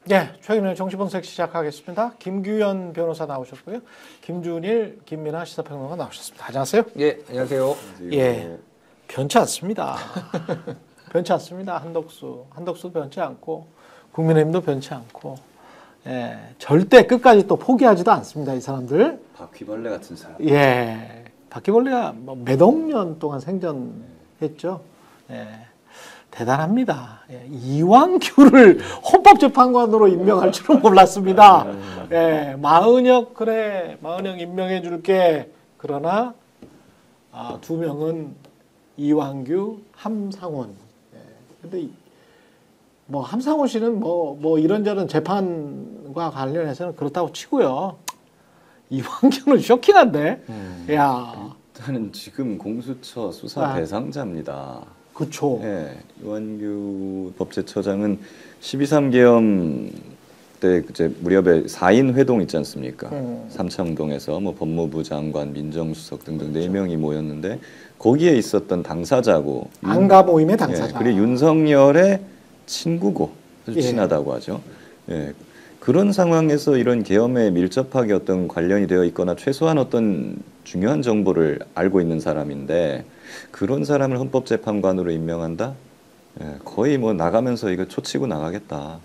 네, 최근에 정치분석 시작하겠습니다. 김규현 변호사 나오셨고요. 김준일, 김민아 시사평론가 나오셨습니다. 안녕하세요. 예, 안녕하세요. 예, 변치 않습니다. 변치 않습니다. 한덕수도 변치 않고 국민의힘도 변치 않고, 예, 절대 끝까지 또 포기하지도 않습니다. 이 사람들. 바퀴벌레 같은 사람. 예, 바퀴벌레가 몇억 년 동안 생존했죠. 예. 대단합니다. 예, 이완규를 헌법재판관으로 임명할 줄은 몰랐습니다. 예, 마은혁 임명해 줄게. 그러나 두 명은 이완규, 함상원. 예, 근데 뭐 함상원 씨는 뭐 이런저런 재판과 관련해서는 그렇다고 치고요. 이완규는 쇼킹한데. 야, 일단은 지금 공수처 수사 대상자입니다. 그렇죠. 예, 이완규 법제처장은 12.3계엄 때 이제 무렵에 4인 회동 있지 않습니까? 삼청동에서 뭐 법무부 장관, 민정수석 등등 4명이 모였는데 거기에 있었던 당사자고 안가 모임의 당사자. 예, 그리고 윤석열의 친구고 아주 예. 친하다고 하죠. 예, 그런 상황에서 이런 계엄에 밀접하게 어떤 관련이 되어 있거나 최소한 어떤 중요한 정보를 알고 있는 사람인데 그런 사람을 헌법재판관으로 임명한다? 예, 거의 뭐 나가면서 이거 초치고 나가겠다.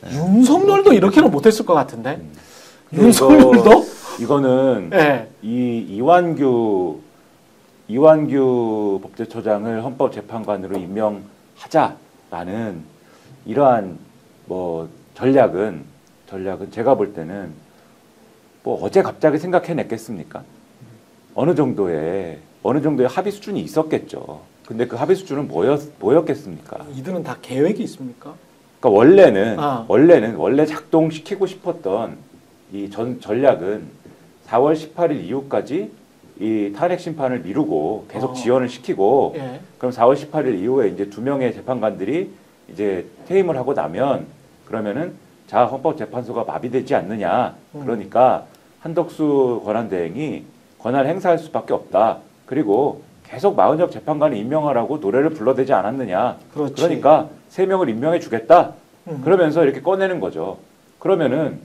예. 윤석열도 이렇게는 못했을 것 같은데. 윤석열도? 이거는 예. 이 이완규 법제처장을 헌법재판관으로 임명하자라는 이러한 뭐 전략은 제가 볼 때는 뭐 어제 갑자기 생각해냈겠습니까? 어느 정도의 합의 수준이 있었겠죠. 근데 그 합의 수준은 뭐였겠습니까? 이들은 다 계획이 있습니까? 그러니까 원래 작동시키고 싶었던 이 전략은 4월 18일 이후까지 이 탄핵 심판을 미루고 계속 지연을 시키고 예. 그럼 4월 18일 이후에 이제 2명의 재판관들이 이제 퇴임을 하고 나면 그러면은 자 헌법재판소가 마비되지 않느냐. 그러니까 한덕수 권한대행이 권한을 행사할 수밖에 없다. 그리고 계속 마은혁 재판관을 임명하라고 노래를 불러대지 않았느냐. 그렇지. 그러니까 3명을 임명해 주겠다. 그러면서 이렇게 꺼내는 거죠. 그러면은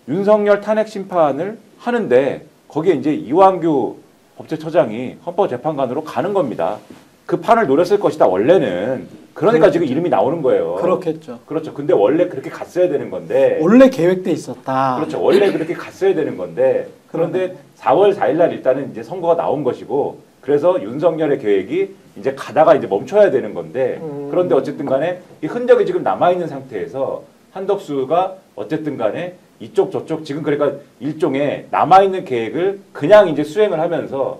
윤석열 탄핵 심판을 하는데 거기에 이제 이완규 법제처장이 헌법재판관으로 가는 겁니다. 그 판을 노렸을 것이다 원래는. 그러니까 지금 이름이 나오는 거예요. 그렇겠죠. 그렇죠. 근데 원래 그렇게 갔어야 되는 건데. 원래 계획돼 있었다. 그렇죠. 원래 그렇게 갔어야 되는 건데. 그런데 4월 4일 날 일단은 이제 선거가 나온 것이고 그래서 윤석열의 계획이 이제 가다가 이제 멈춰야 되는 건데 그런데 어쨌든 간에 이 흔적이 지금 남아있는 상태에서 한덕수가 어쨌든 간에 이쪽 저쪽 지금 그러니까 일종의 남아있는 계획을 그냥 이제 수행을 하면서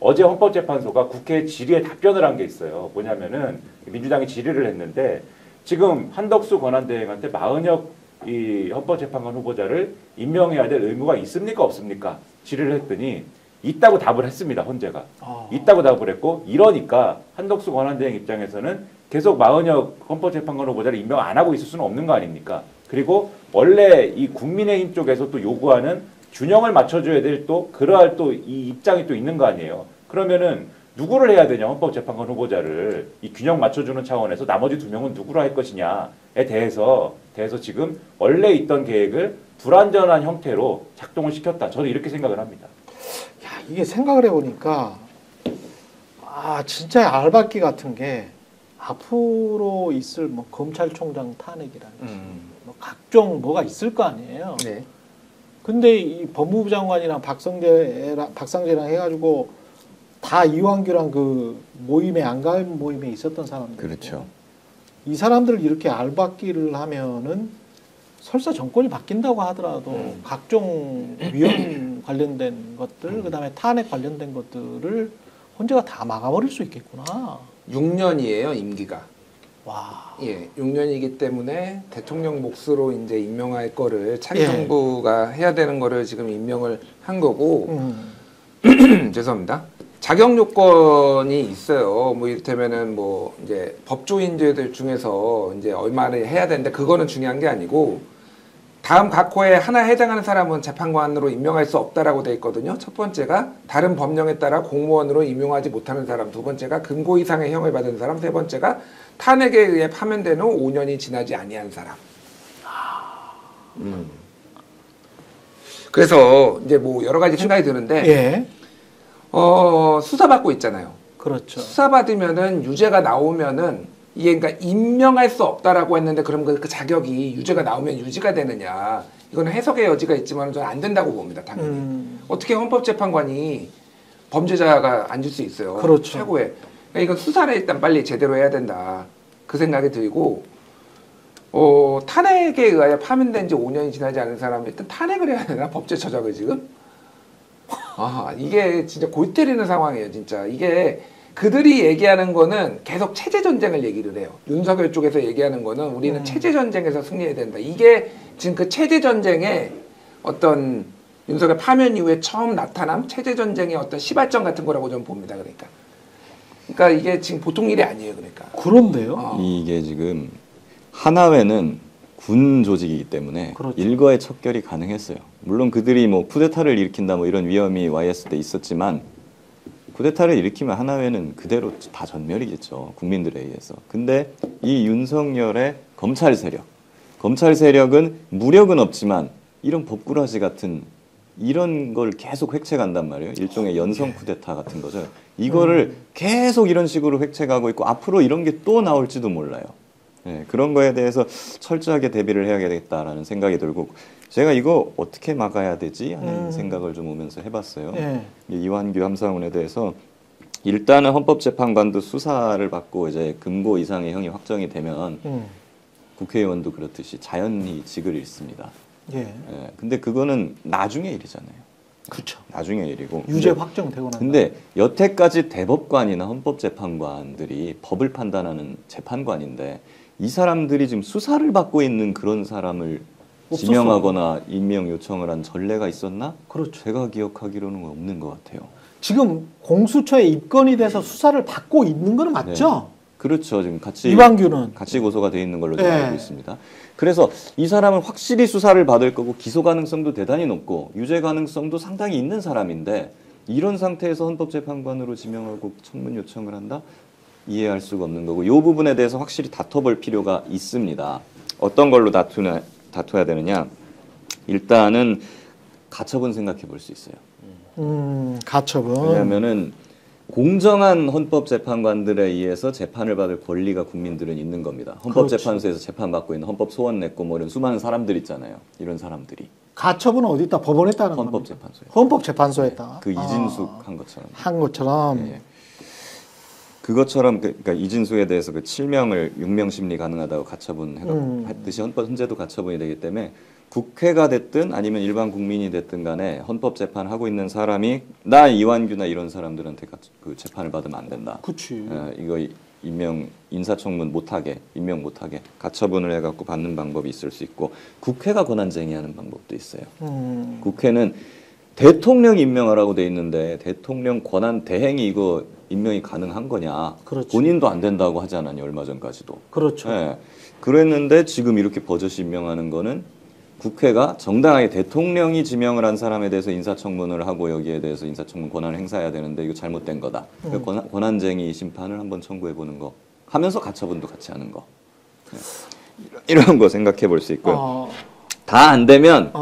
어제 헌법재판소가 국회 질의에 답변을 한 게 있어요. 뭐냐면은 민주당이 질의를 했는데 지금 한덕수 권한대행한테 마은혁 이 헌법재판관 후보자를 임명해야 될 의무가 있습니까 없습니까? 질의를 했더니 있다고 답을 했습니다. 헌재가. 있다고 답을 했고 이러니까 한덕수 권한대행 입장에서는 계속 마은혁 헌법재판관 후보자를 임명 안 하고 있을 수는 없는 거 아닙니까? 그리고 원래 이 국민의힘 쪽에서 또 요구하는 균형을 맞춰줘야 될 또 그러할 또 이 입장이 또 있는 거 아니에요. 그러면은 누구를 해야 되냐 헌법재판관 후보자를 이 균형 맞춰주는 차원에서 나머지 2명은 누구로 할 것이냐에 대해서 지금 원래 있던 계획을 불완전한 형태로 작동을 시켰다. 저는 이렇게 생각을 합니다. 야, 이게 생각을 해보니까 진짜 알박기 같은 게 앞으로 있을 뭐 검찰총장 탄핵이라든지 뭐 각종 뭐가 있을 거 아니에요. 네. 근데 이 법무부 장관이랑 박상재랑 해가지고 다 이완규랑 그 모임에 안가임 모임에 있었던 사람들. 그렇죠. 이 사람들 이렇게 알박기를 하면은 설사 정권이 바뀐다고 하더라도 각종 위헌 관련된 것들, 그다음에 탄핵 관련된 것들을 헌재가 다 막아버릴 수 있겠구나. 6년이에요, 임기가. 와. 예, 6년이기 때문에 대통령 몫으로 이제 임명할 거를 차기 정부가 해야 되는 거를 지금 임명을 한 거고, 죄송합니다. 자격 요건이 있어요. 뭐 이를테면은 뭐 이제 법조인재들 중에서 이제 얼마를 해야 되는데 그거는 중요한 게 아니고 다음 각 호에 하나 해당하는 사람은 재판관으로 임명할 수 없다라고 돼 있거든요. 첫 번째가 다른 법령에 따라 공무원으로 임용하지 못하는 사람, 두 번째가 금고 이상의 형을 받은 사람, 세 번째가 탄핵에 의해 파면된 후 5년이 지나지 아니한 사람. 그래서 이제 뭐 여러 가지 생각이 드는데 예. 수사받고 있잖아요. 그렇죠. 수사받으면은 유죄가 나오면은 이게 그러니까 임명할 수 없다라고 했는데 그럼 그 자격이 유죄가 나오면 유지가 되느냐? 이거는 해석의 여지가 있지만 저는 안 된다고 봅니다. 당연히. 어떻게 헌법재판관이 범죄자가 앉을 수 있어요? 그렇죠. 최고의. 그러니까 이건 수사를 일단 빨리 제대로 해야 된다. 그 생각이 들고 탄핵에 의하여 파면된 지 5년이 지나지 않은 사람은 일단 탄핵을 해야 되나? 법제 처작을 지금? 이게 진짜 골 때리는 상황이에요, 진짜. 이게 그들이 얘기하는 거는 계속 체제 전쟁을 얘기를 해요. 윤석열 쪽에서 얘기하는 거는 우리는 체제 전쟁에서 승리해야 된다. 이게 지금 그 체제 전쟁의 어떤 윤석열 파면 이후에 처음 나타난 체제 전쟁의 어떤 시발점 같은 거라고 저는 봅니다. 그러니까 이게 지금 보통 일이 아니에요. 그러니까. 그런데요. 이게 지금 하나회는 군 조직이기 때문에 그렇죠. 일거에 척결이 가능했어요. 물론 그들이 뭐 쿠데타를 일으킨다 뭐 이런 위험이 와이에스 때 있었지만 쿠데타를 일으키면 하나회는 그대로 다 전멸이겠죠. 국민들에 의해서. 근데 이 윤석열의 검찰 세력은 무력은 없지만 이런 법꾸라지 같은 이런 걸 계속 획책한단 말이에요. 일종의 연성 쿠데타 같은 거죠. 이거를 계속 이런 식으로 획책하고 있고 앞으로 이런 게 또 나올지도 몰라요. 네, 그런 거에 대해서 철저하게 대비를 해야겠다라는 생각이 들고 제가 이거 어떻게 막아야 되지 하는 생각을 좀 오면서 해봤어요. 이완규 함사원에 대해서 일단은 헌법재판관도 수사를 받고 이제 금고 이상의 형이 확정이 되면 국회의원도 그렇듯이 자연히 직을 잃습니다. 근데 그거는 나중의 일이잖아요. 그렇죠. 나중의 일이고 유죄 확정되고 난 근데 여태까지 대법관이나 헌법재판관들이 법을 판단하는 재판관인데 이 사람들이 지금 수사를 받고 있는 그런 사람을 없었어. 지명하거나 임명 요청을 한 전례가 있었나? 그렇죠. 제가 기억하기로는 없는 것 같아요. 지금 공수처에 입건이 돼서 수사를 받고 있는 건 맞죠? 그렇죠. 지금 이완규는 같이 고소가 돼 있는 걸로 좀 네. 알고 있습니다. 그래서 이 사람은 확실히 수사를 받을 거고 기소 가능성도 대단히 높고 유죄 가능성도 상당히 있는 사람인데 이런 상태에서 헌법재판관으로 지명하고 청문 요청을 한다? 이해할 수가 없는 거고 이 부분에 대해서 확실히 다퉈볼 필요가 있습니다. 어떤 걸로 다투어야 되느냐? 일단은 가처분 생각해 볼 수 있어요. 가처분. 왜냐하면은 공정한 헌법재판관들에 의해서 재판을 받을 권리가 국민들은 있는 겁니다. 헌법재판소에서 재판받고 있는 헌법 소원 냈고 뭐 이런 수많은 사람들 있잖아요. 이런 사람들이. 가처분은 어디 있다? 법원에 따른 헌법재판소에. 헌법재판소에 있다. 그 이진숙 한 것처럼. 한 것처럼. 예. 그것처럼 그러니까 이진숙에 대해서 그 7명을 6명 심리 가능하다고 가처분 했듯이 헌재도 가처분이 되기 때문에 국회가 됐든 아니면 일반 국민이 됐든 간에 헌법재판 하고 있는 사람이 나 이완규나 이런 사람들한테 그 재판을 받으면 안 된다. 그렇지. 이거 인사청문 못하게 임명 못하게 가처분을 해갖고 받는 방법이 있을 수 있고 국회가 권한쟁의하는 방법도 있어요. 국회는 대통령 임명하라고 돼 있는데 대통령 권한 대행이 이거 임명이 가능한 거냐? 그렇죠. 본인도 안 된다고 하지 않았냐 얼마 전까지도. 그렇죠. 네. 그랬는데 지금 이렇게 버젓이 임명하는 거는 국회가 정당하게 대통령이 지명을 한 사람에 대해서 인사청문을 하고 여기에 대해서 인사청문 권한을 행사해야 되는데 이거 잘못된 거다. 권한쟁의 심판을 한번 청구해보는 거 하면서 가처분도 같이 하는 거. 네. 이런 거 생각해 볼 수 있고요. 다 안 되면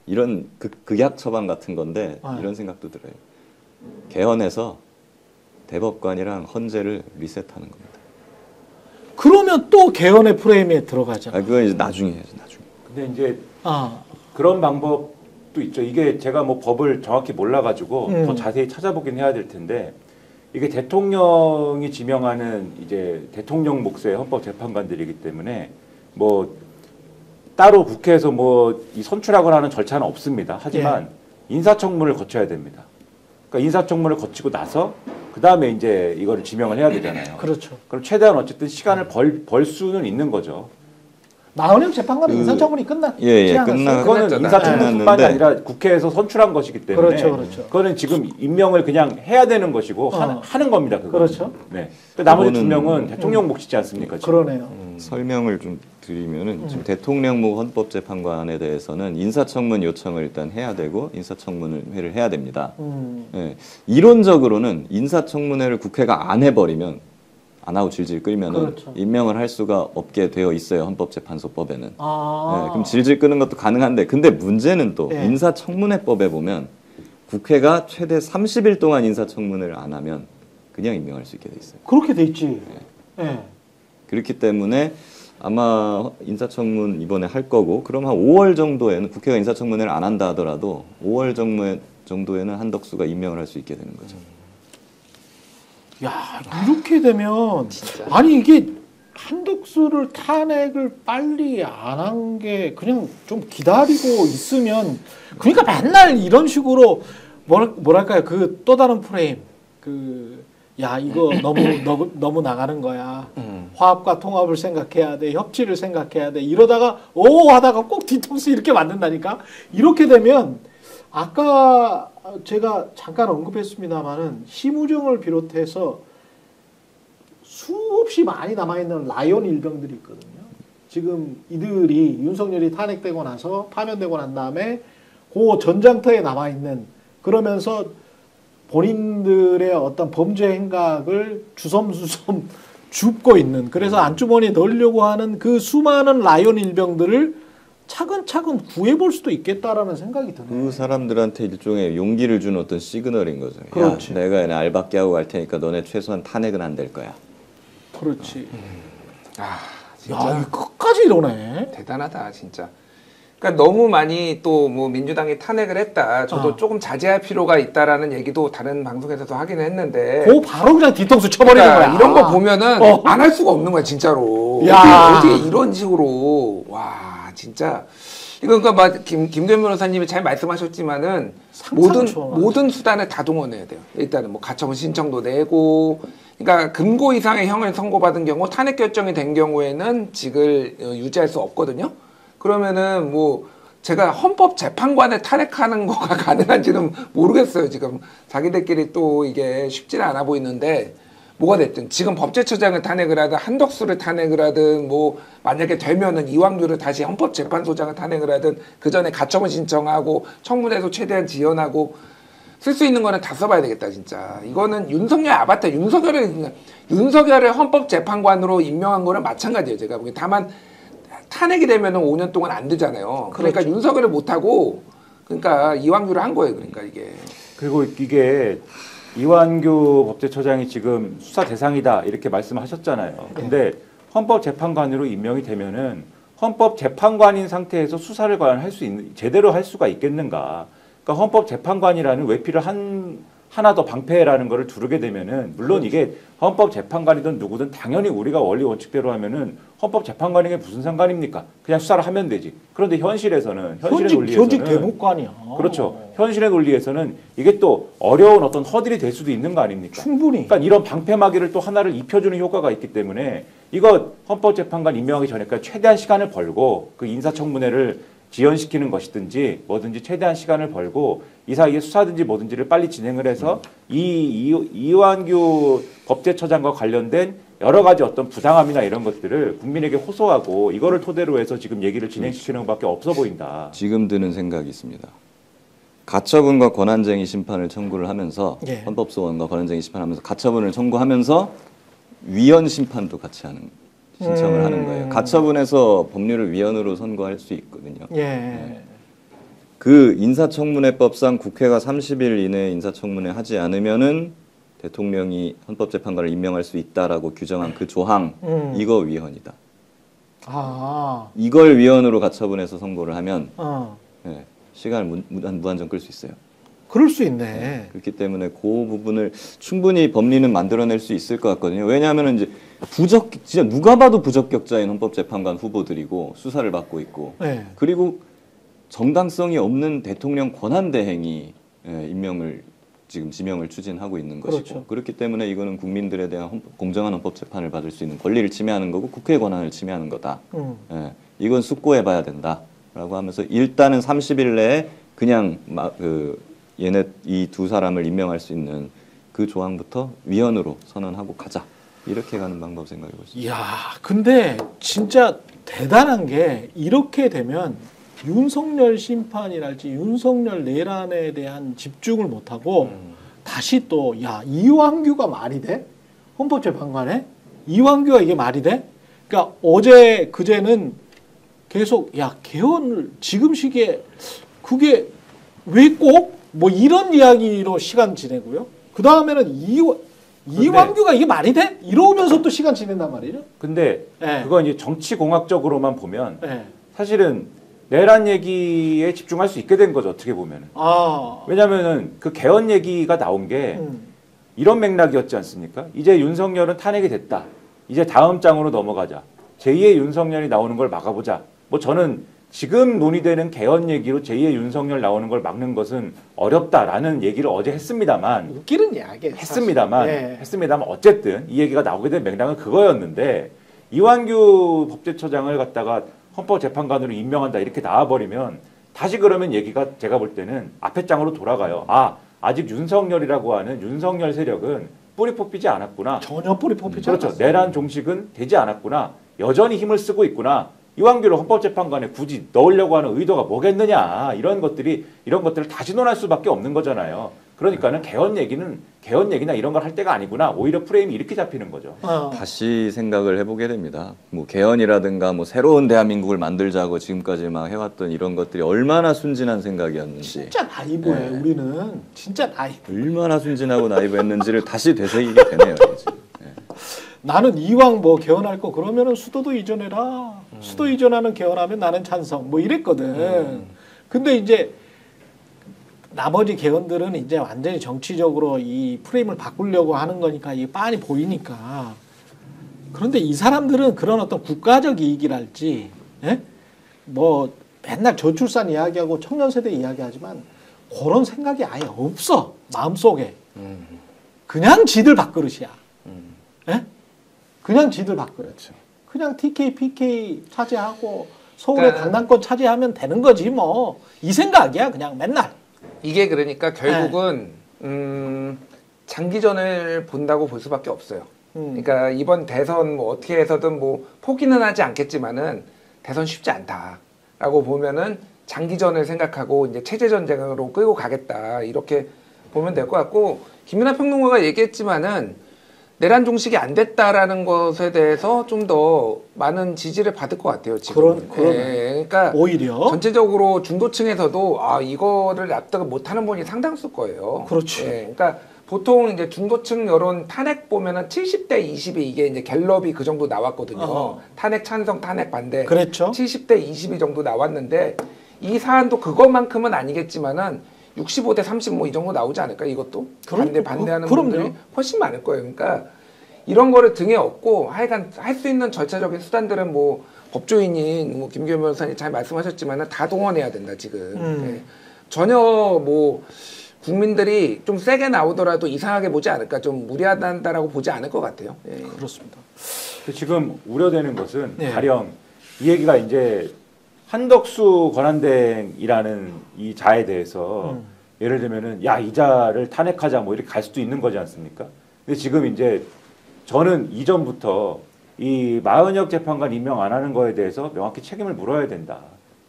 이런 극약 처방 같은 건데 이런 생각도 들어요. 개헌해서 대법관이랑 헌재를 리셋하는 겁니다. 그러면 또 개헌의 프레임에 들어가잖아요. 그건 이제 나중에 해야죠. 나중에. 근데 이제 그런 방법도 있죠. 이게 제가 뭐 법을 정확히 몰라가지고 더 자세히 찾아보긴 해야 될 텐데 이게 대통령이 지명하는 이제 대통령 몫의 헌법재판관들이기 때문에 뭐 따로 국회에서 뭐 이 선출하거나 하는 절차는 없습니다. 하지만 인사청문을 거쳐야 됩니다. 그러니까 인사청문을 거치고 나서 그 다음에 이제 이거를 지명을 해야 되잖아요. 그렇죠. 그럼 최대한 어쨌든 시간을 벌 수는 있는 거죠. 나은영 재판관은 인사청문이 끝났지 않았어요? 그거는 인사청문뿐만이 아니라 국회에서 선출한 것이기 때문에 그렇죠. 그거는 지금 임명을 그냥 해야 되는 것이고 하는 겁니다. 그거. 그렇죠. 네. 나머지 2명은 대통령 몫이지 않습니까? 지금? 그러네요. 설명을 좀 드리면은 지금 대통령 목 헌법재판관에 대해서는 인사청문 요청을 일단 해야 되고 인사청문회를 해야 됩니다. 네. 이론적으로는 인사청문회를 국회가 안 해버리면 안 하고 질질 끌면은 그렇죠. 임명을 할 수가 없게 되어 있어요. 헌법재판소법에는. 아. 네, 그럼 질질 끄는 것도 가능한데 근데 문제는 또 예. 인사청문회법에 보면 국회가 최대 30일 동안 인사청문회를 안 하면 그냥 임명할 수 있게 돼 있어요. 그렇게 돼 있지. 예. 그렇기 때문에 아마 인사청문 이번에 할 거고 그럼 한 5월 정도에는 국회가 인사청문회를 안 한다 하더라도 5월 정도에는 한덕수가 임명을 할 수 있게 되는 거죠. 야, 이렇게 되면 진짜. 아니 이게 한덕수를 탄핵을 빨리 안 한 게 그냥 좀 기다리고 있으면 그러니까 맨날 이런 식으로 뭐랄까요 그 또 다른 프레임 그 야 이거 너무 나가는 거야 화합과 통합을 생각해야 돼 협치를 생각해야 돼 이러다가 오 하다가 꼭 뒤통수 이렇게 맞는다니까 이렇게 되면 아까 제가 잠깐 언급했습니다마는 심우정을 비롯해서 수없이 많이 남아있는 라이온 일병들이 있거든요. 지금 이들이 윤석열이 탄핵되고 나서 파면되고 난 다음에 그 전장터에 남아있는 그러면서 본인들의 어떤 범죄 행각을 주섬주섬 줍고 있는 그래서 안주머니에 넣으려고 하는 그 수많은 라이온 일병들을 차근차근 구해볼 수도 있겠다라는 생각이 드네요. 그 사람들한테 일종의 용기를 준 어떤 시그널인 거죠. 그렇지. 야, 내가 얘네 알박기 하고 갈 테니까 너네 최소한 탄핵은 안 될 거야. 그렇지. 아, 진짜 야, 이거 끝까지 이러네. 대단하다, 진짜. 그러니까 너무 많이 또 뭐 민주당이 탄핵을 했다. 저도 조금 자제할 필요가 있다라는 얘기도 다른 방송에서도 하긴 했는데. 그 바로 그냥 뒤통수 쳐버리는 그러니까 거야. 이런 거 보면은 어. 안 할 수가 없는 거야, 진짜로. 야. 어떻게 이런 식으로. 와, 진짜. 이거 그러니까 막 김도현 변호사님이 잘 말씀하셨지만은 모든 수단을 다 동원해야 돼요. 일단은 뭐 가처분 신청도 내고, 그러니까 금고 이상의 형을 선고받은 경우 탄핵 결정이 된 경우에는 직을 유지할 수 없거든요. 그러면은 뭐 제가 헌법재판관을 탄핵하는 거가 가능한지는 모르겠어요. 지금 자기들끼리 또 이게 쉽지는 않아 보이는데 뭐가 됐든 지금 법제처장을 탄핵을 하든 한덕수를 탄핵을 하든 뭐 만약에 되면은 이왕규를 다시 헌법재판소장을 탄핵을 하든 그 전에 가처분 신청하고 청문회도 최대한 지연하고 쓸 수 있는 거는 다 써봐야 되겠다 진짜. 이거는 윤석열 아바타 윤석열을 헌법재판관으로 임명한 거는 마찬가지예요. 제가 보기엔 다만 탄핵이 되면은 5년 동안 안 되잖아요. 그러니까 그렇죠. 윤석열을 못 하고 그러니까 이왕규를 한 거예요. 그러니까 이게. 그리고 이게 이완규 법제처장이 지금 수사 대상이다 이렇게 말씀하셨잖아요. 근데 헌법재판관으로 임명이 되면은 헌법재판관인 상태에서 수사를 과연 할 수 있는 제대로 할 수가 있겠는가? 그러니까 헌법재판관이라는 외피를 하나 더 방패라는 거를 두르게 되면은 물론 이게 헌법재판관이든 누구든 당연히 우리가 원리 원칙대로 하면은 헌법재판관에게 무슨 상관입니까? 그냥 수사를 하면 되지. 그런데 현실에서는 현실의 논리에서는 현직 대법관이야. 그렇죠. 현실의 논리에서는 이게 또 어려운 어떤 허들이 될 수도 있는 거 아닙니까? 충분히. 그러니까 이런 방패막이를 또 하나를 입혀주는 효과가 있기 때문에 이거 헌법재판관 임명하기 전에까지 최대한 시간을 벌고 그 인사청문회를 지연시키는 것이든지 뭐든지 최대한 시간을 벌고 이 사이에 수사든지 뭐든지를 빨리 진행을 해서 이완규 법제처장과 관련된 여러 가지 어떤 부당함이나 이런 것들을 국민에게 호소하고 이거를 토대로 해서 지금 얘기를 진행시키는 것밖에 없어 보인다. 지금 드는 생각이 있습니다. 가처분과 권한쟁의 심판을 청구를 하면서 예. 헌법소원과 권한쟁의 심판하면서 가처분을 청구하면서 위헌 심판도 같이 신청을 하는 거예요. 가처분에서 법률을 위헌으로 선고할 수 있거든요. 예. 그 인사청문회법상 국회가 30일 이내에 인사청문회 하지 않으면은 대통령이 헌법재판관을 임명할 수 있다라고 규정한 그 조항 이거 위헌이다. 아. 이걸 위헌으로 가처분해서 선고를 하면 어. 예, 시간을 무한정 끌 수 있어요. 그럴 수 있네. 그렇기 때문에 그 부분을 충분히 법리는 만들어낼 수 있을 것 같거든요. 왜냐하면 이제 진짜 누가 봐도 부적격자인 헌법재판관 후보들이고 수사를 받고 있고 네. 그리고 정당성이 없는 대통령 권한대행이 임명을 지금 지명을 추진하고 있는 것이고 그렇죠. 그렇기 때문에 이거는 국민들에 대한 공정한 헌법재판을 받을 수 있는 권리를 침해하는 거고 국회의 권한을 침해하는 거다. 예, 이건 숙고해봐야 된다라고 하면서 일단은 30일 내에 그냥 얘네 이 두 사람을 임명할 수 있는 그 조항부터 위헌으로 선언하고 가자. 이렇게 가는 방법 생각해 보시죠. 이야, 근데 진짜 대단한 게 이렇게 되면 윤석열 심판이랄지 윤석열 내란에 대한 집중을 못하고 다시 또 야 이완규가 말이 돼? 헌법재판관에? 이완규가 이게 말이 돼? 그러니까 어제 그제는 계속 야 개헌을 지금 시기에 그게 왜 꼭 뭐 이런 이야기로 시간 지내고요. 그 다음에는 이완규가 이게 말이 돼? 이러면서 또 시간 지낸단 말이죠. 근데 네. 그건 이제 정치 공학적으로만 보면 네. 사실은 내란 얘기에 집중할 수 있게 된 거죠. 어떻게 보면은. 아, 왜냐면은 그 개헌 얘기가 나온 게 이런 맥락이었지 않습니까? 이제 윤석열은 탄핵이 됐다. 이제 다음 장으로 넘어가자. 제2의 윤석열이 나오는 걸 막아보자. 뭐 저는 지금 논의되는 개헌 얘기로 제2의 윤석열 나오는 걸 막는 것은 어렵다라는 얘기를 어제 했습니다만 웃기는 이야기 했습니다만 어쨌든 이 얘기가 나오게 된 맥락은 그거였는데 이완규 법제처장을 갖다가 헌법재판관으로 임명한다 이렇게 나와버리면 다시 그러면 얘기가 제가 볼 때는 앞에 장으로 돌아가요. 아직 윤석열이라고 하는 윤석열 세력은 뿌리 뽑히지 않았구나. 전혀 뿌리 뽑히지 그렇죠. 않았어요. 내란 종식은 되지 않았구나. 여전히 힘을 쓰고 있구나. 이완규를 헌법재판관에 굳이 넣으려고 하는 의도가 뭐겠느냐. 이런 것들을 다시 논할 수밖에 없는 거잖아요. 그러니까는 개헌 얘기나 이런 걸 할 때가 아니구나. 오히려 프레임이 이렇게 잡히는 거죠. 다시 생각을 해보게 됩니다. 뭐 개헌이라든가 뭐 새로운 대한민국을 만들자고 지금까지 막 해왔던 이런 것들이 얼마나 순진한 생각이었는지. 진짜 나이브해. 네. 우리는 진짜 나이브. 얼마나 순진하고 나이브했는지를 다시 되새기게 되네요. 이제. 네. 나는 이왕 뭐 개헌할 거 그러면은 수도도 이전해라. 수도 이전하는 개헌하면 나는 찬성. 뭐 이랬거든. 근데 이제 나머지 개헌들은 이제 완전히 정치적으로 이 프레임을 바꾸려고 하는 거니까 이게 빤히 보이니까. 그런데 이 사람들은 그런 어떤 국가적 이익이랄지, 예? 뭐 맨날 저출산 이야기하고 청년 세대 이야기하지만 그런 생각이 아예 없어. 마음속에. 그냥 지들 밥그릇이야. 예? 그냥 지들 밥그릇. 그냥 TK, PK 차지하고 서울의 강남권 차지하면 되는 거지 뭐. 이 생각이야 그냥 맨날. 이게 그러니까 결국은 장기전을 본다고 볼 수밖에 없어요. 그러니까 이번 대선 뭐 어떻게 해서든 뭐 포기는 하지 않겠지만은 대선 쉽지 않다라고 보면은 장기전을 생각하고 이제 체제 전쟁으로 끌고 가겠다 이렇게 보면 될 것 같고 김민하 평론가가 얘기했지만은 내란 종식이 안 됐다라는 것에 대해서 좀 더 많은 지지를 받을 것 같아요 지금. 그러니까 오히려 전체적으로 중도층에서도 이거를 납득을 못하는 분이 상당수일 거예요. 그렇지. 그러니까 보통 이제 중도층 여론 탄핵 보면은 70대 20이 이게 이제 갤럽이 그 정도 나왔거든요. 탄핵 찬성, 탄핵 반대. 그랬죠. 70대 20이 정도 나왔는데 이 사안도 그것만큼은 아니겠지만은 65대 30 뭐 이 정도 나오지 않을까 이것도? 반대하는 분들이 훨씬 많을 거예요. 그러니까 이런 거를 등에 업고 하여간 할 수 있는 절차적인 수단들은 뭐 법조인인 뭐 김규현 변호사님 잘 말씀하셨지만은 다 동원해야 된다 지금. 네. 전혀 뭐 국민들이 좀 세게 나오더라도 이상하게 보지 않을까 좀 무리하다라고 보지 않을 것 같아요. 네. 그렇습니다. 지금 우려되는 것은 네. 가령 이 얘기가 이제 한덕수 권한대행이라는 이 자에 대해서 예를 들면은 야, 이 자를 탄핵하자 뭐 이렇게 갈 수도 있는 거지 않습니까? 근데 지금 이제 저는 이전부터 이 마은혁 재판관 임명 안 하는 거에 대해서 명확히 책임을 물어야 된다.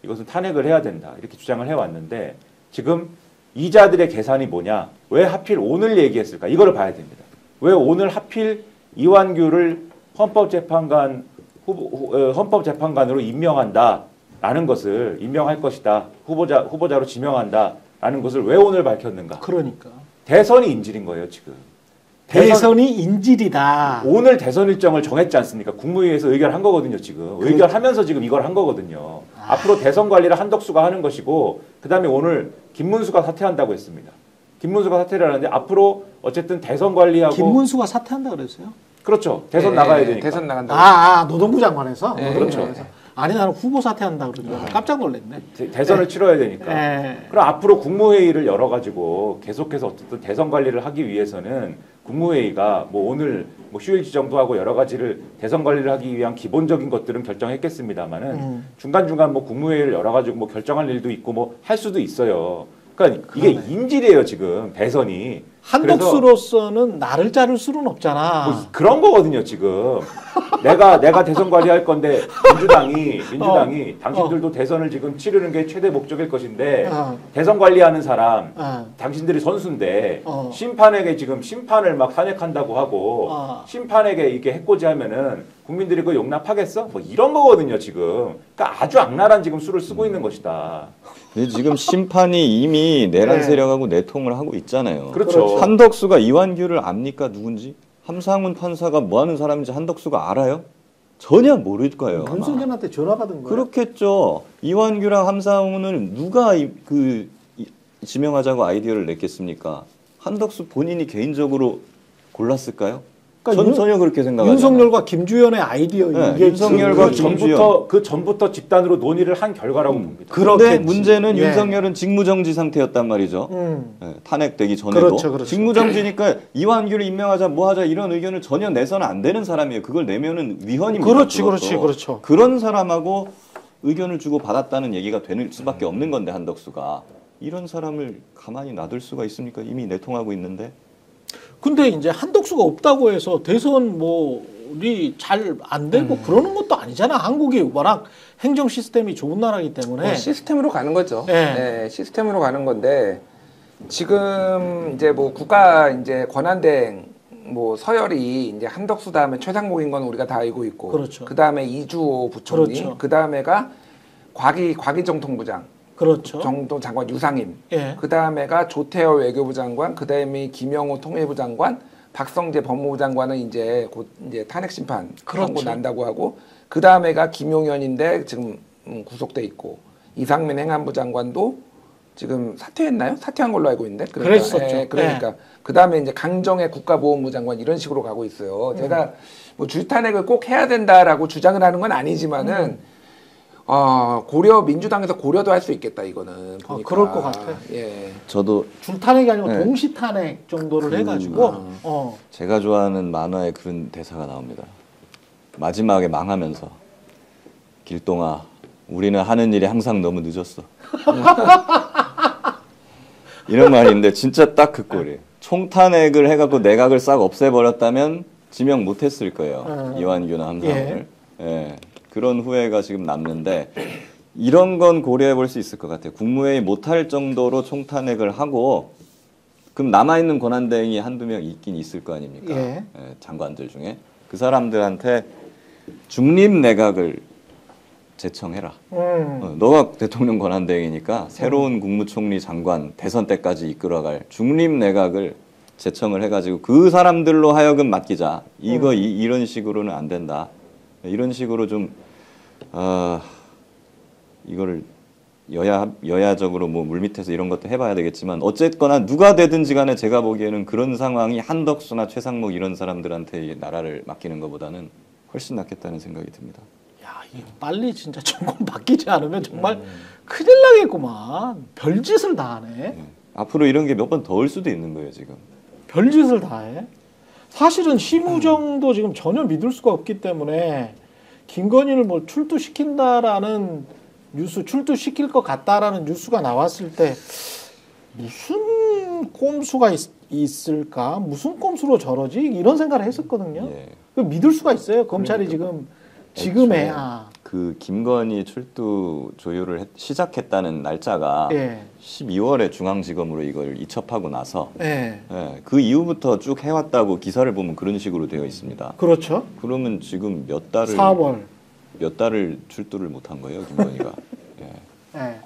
이것은 탄핵을 해야 된다. 이렇게 주장을 해왔는데 지금 이 자들의 계산이 뭐냐? 왜 하필 오늘 얘기했을까? 이거를 봐야 됩니다. 왜 오늘 하필 이완규를 헌법재판관으로 임명한다라는 것을 임명할 것이다. 후보자로 지명한다라는 것을 왜 오늘 밝혔는가? 그러니까. 대선이 인질인 거예요, 지금. 대선이 인질이다. 오늘 대선 일정을 정했지 않습니까? 국무회의에서 의결한 거거든요, 지금. 의결하면서 지금 이걸 한 거거든요. 앞으로 대선 관리를 한덕수가 하는 것이고, 그 다음에 오늘 김문수가 사퇴한다고 했습니다. 김문수가 사퇴를 하는데, 앞으로 어쨌든 대선 관리하고. 김문수가 사퇴한다 그랬어요? 그렇죠. 대선 나가야 되니까. 대선 나간다. 노동부 장관에서? 그렇죠. 아니, 나는 후보 사퇴한다 그러더니 깜짝 놀랐네. 대선을 치러야 되니까. 그럼 앞으로 국무회의를 열어가지고 계속해서 어쨌든 대선 관리를 하기 위해서는 국무회의가 뭐 오늘 뭐 휴일 지정도 하고 여러 가지를 대선 관리를 하기 위한 기본적인 것들은 결정했겠습니다만은 중간중간 뭐 국무회의를 열어가지고 뭐 결정할 일도 있고 뭐 할 수도 있어요. 그러니까 이게 인질이에요, 지금 대선이. 한덕수로서는 나를 자를 수는 없잖아. 뭐 그런 거거든요 지금. 내가 대선 관리할 건데 민주당이 당신들도 대선을 지금 치르는 게 최대 목적일 것인데 대선 관리하는 사람 당신들이 선수인데 심판에게 지금 심판을 막 탄핵한다고 하고 심판에게 이게 해코지하면은 국민들이 그거 용납하겠어? 뭐 이런 거거든요 지금. 그러니까 아주 악랄한 지금 수를 쓰고 있는 것이다. 근데 지금 심판이 이미 내란 네. 세력하고 내통을 하고 있잖아요. 그렇죠. 한덕수가 이완규를 압니까? 누군지? 함상훈 판사가 뭐 하는 사람인지 한덕수가 알아요? 전혀 모를 거예요. 아마. 윤석열한테 전화 받은 거야. 그렇겠죠. 이완규랑 함상훈을 누가 지명하자고 아이디어를 냈겠습니까? 한덕수 본인이 개인적으로 골랐을까요? 그러니까 전혀 그렇게 생각하지 윤석열과 김주현의 아이디어 네, 이게 윤석열과 김주현. 그 전부터 집단으로 논의를 한 결과라고 봅니다. 그런데 문제는 예. 윤석열은 직무정지 상태였단 말이죠. 예, 탄핵되기 전에도. 그렇죠. 직무정지니까 이완규를 임명하자 뭐 하자 이런 의견을 전혀 내서는 안 되는 사람이에요. 그걸 내면은 위헌입니다. 그렇죠. 그런 사람하고 의견을 주고 받았다는 얘기가 되는 수밖에 없는 건데 한덕수가. 이런 사람을 가만히 놔둘 수가 있습니까? 이미 내통하고 있는데. 근데 이제 한덕수가 없다고 해서 대선 뭐이 잘 안 되고 그러는 것도 아니잖아. 한국이 워낙 행정 시스템이 좋은 나라이기 때문에. 시스템으로 가는 거죠. 네. 네, 시스템으로 가는 건데 지금 이제 뭐 국가 이제 권한대행 뭐 서열이 이제 한덕수 다음에 최상목인 건 우리가 다 알고 있고, 그렇죠. 그 다음에 이주호 부총리, 그렇죠. 그 다음에가 과기정통부장, 그렇죠. 정도 장관 유상임, 예. 그 다음에가 조태호 외교부 장관, 그 다음에 김영호 통일부 장관, 박성재 법무부 장관은 이제 곧 이제 탄핵 심판 그렇죠. 선고 난다고 하고, 그 다음에가 김용현인데 지금 구속돼 있고, 이상민 행안부 장관도 지금 사퇴했나요? 사퇴한 걸로 알고 있는데. 그랬었죠. 그러니까 그 다음에 이제 강정의 국가보훈부 장관 이런 식으로 가고 있어요. 제가 뭐 주탄핵을 꼭 해야 된다라고 주장을 하는 건 아니지만은. 민주당에서 고려도 할 수 있겠다, 이거는. 보니까. 그럴 것 같아. 예. 저도 줄탄핵이 아니고 네. 동시탄핵 정도를 해가지고. 제가 좋아하는 만화에 그런 대사가 나옵니다. 마지막에 망하면서 길동아, 우리는 하는 일이 항상 너무 늦었어. 이런 말인데 진짜 딱 그 꼴이에요. 총탄핵을 해갖고 내각을 싹 없애버렸다면 지명 못했을 거예요. 이완규나 함상훈을. 예. 그런 후회가 지금 남는데 이런 건 고려해 볼 수 있을 것 같아요. 국무회의 못할 정도로 총탄핵을 하고 그럼 남아있는 권한대행이 한두 명 있긴 있을 거 아닙니까? 예. 장관들 중에. 그 사람들한테 중립 내각을 제청해라. 너가 대통령 권한대행이니까 새로운 국무총리 장관 대선 때까지 이끌어갈 중립 내각을 제청을 해가지고 그 사람들로 하여금 맡기자. 이런 식으로는 안 된다. 이런 식으로 좀 이거를 여야적으로 뭐 물밑에서 이런 것도 해봐야 되겠지만 어쨌거나 누가 되든지 간에 제가 보기에는 그런 상황이 한덕수나 최상목 이런 사람들한테 나라를 맡기는 것보다는 훨씬 낫겠다는 생각이 듭니다. 야, 이 빨리 진짜 정권 바뀌지 않으면 정말 큰일 나겠구만. 별짓을 다 하네. 앞으로 이런 게 몇 번 더 올 수도 있는 거예요 지금. 별짓을 다 해. 사실은 심우정도 지금 전혀 믿을 수가 없기 때문에 김건희를 뭐 출두시킨다라는 뉴스, 출두시킬 것 같다라는 뉴스가 나왔을 때 무슨 꼼수가 있을까? 무슨 꼼수로 저러지? 이런 생각을 했었거든요. 예. 그 믿을 수가 있어요. 검찰이 지금에야. 그 김건희 출두 조율을 시작했다는 날짜가 예. 12월에 중앙지검으로 이걸 이첩하고 나서 예. 그 이후부터 쭉 해왔다고 기사를 보면 그런 식으로 되어 있습니다. 그렇죠. 그러면 지금 몇 달을 출두를 못한 거예요, 김건희가. 예.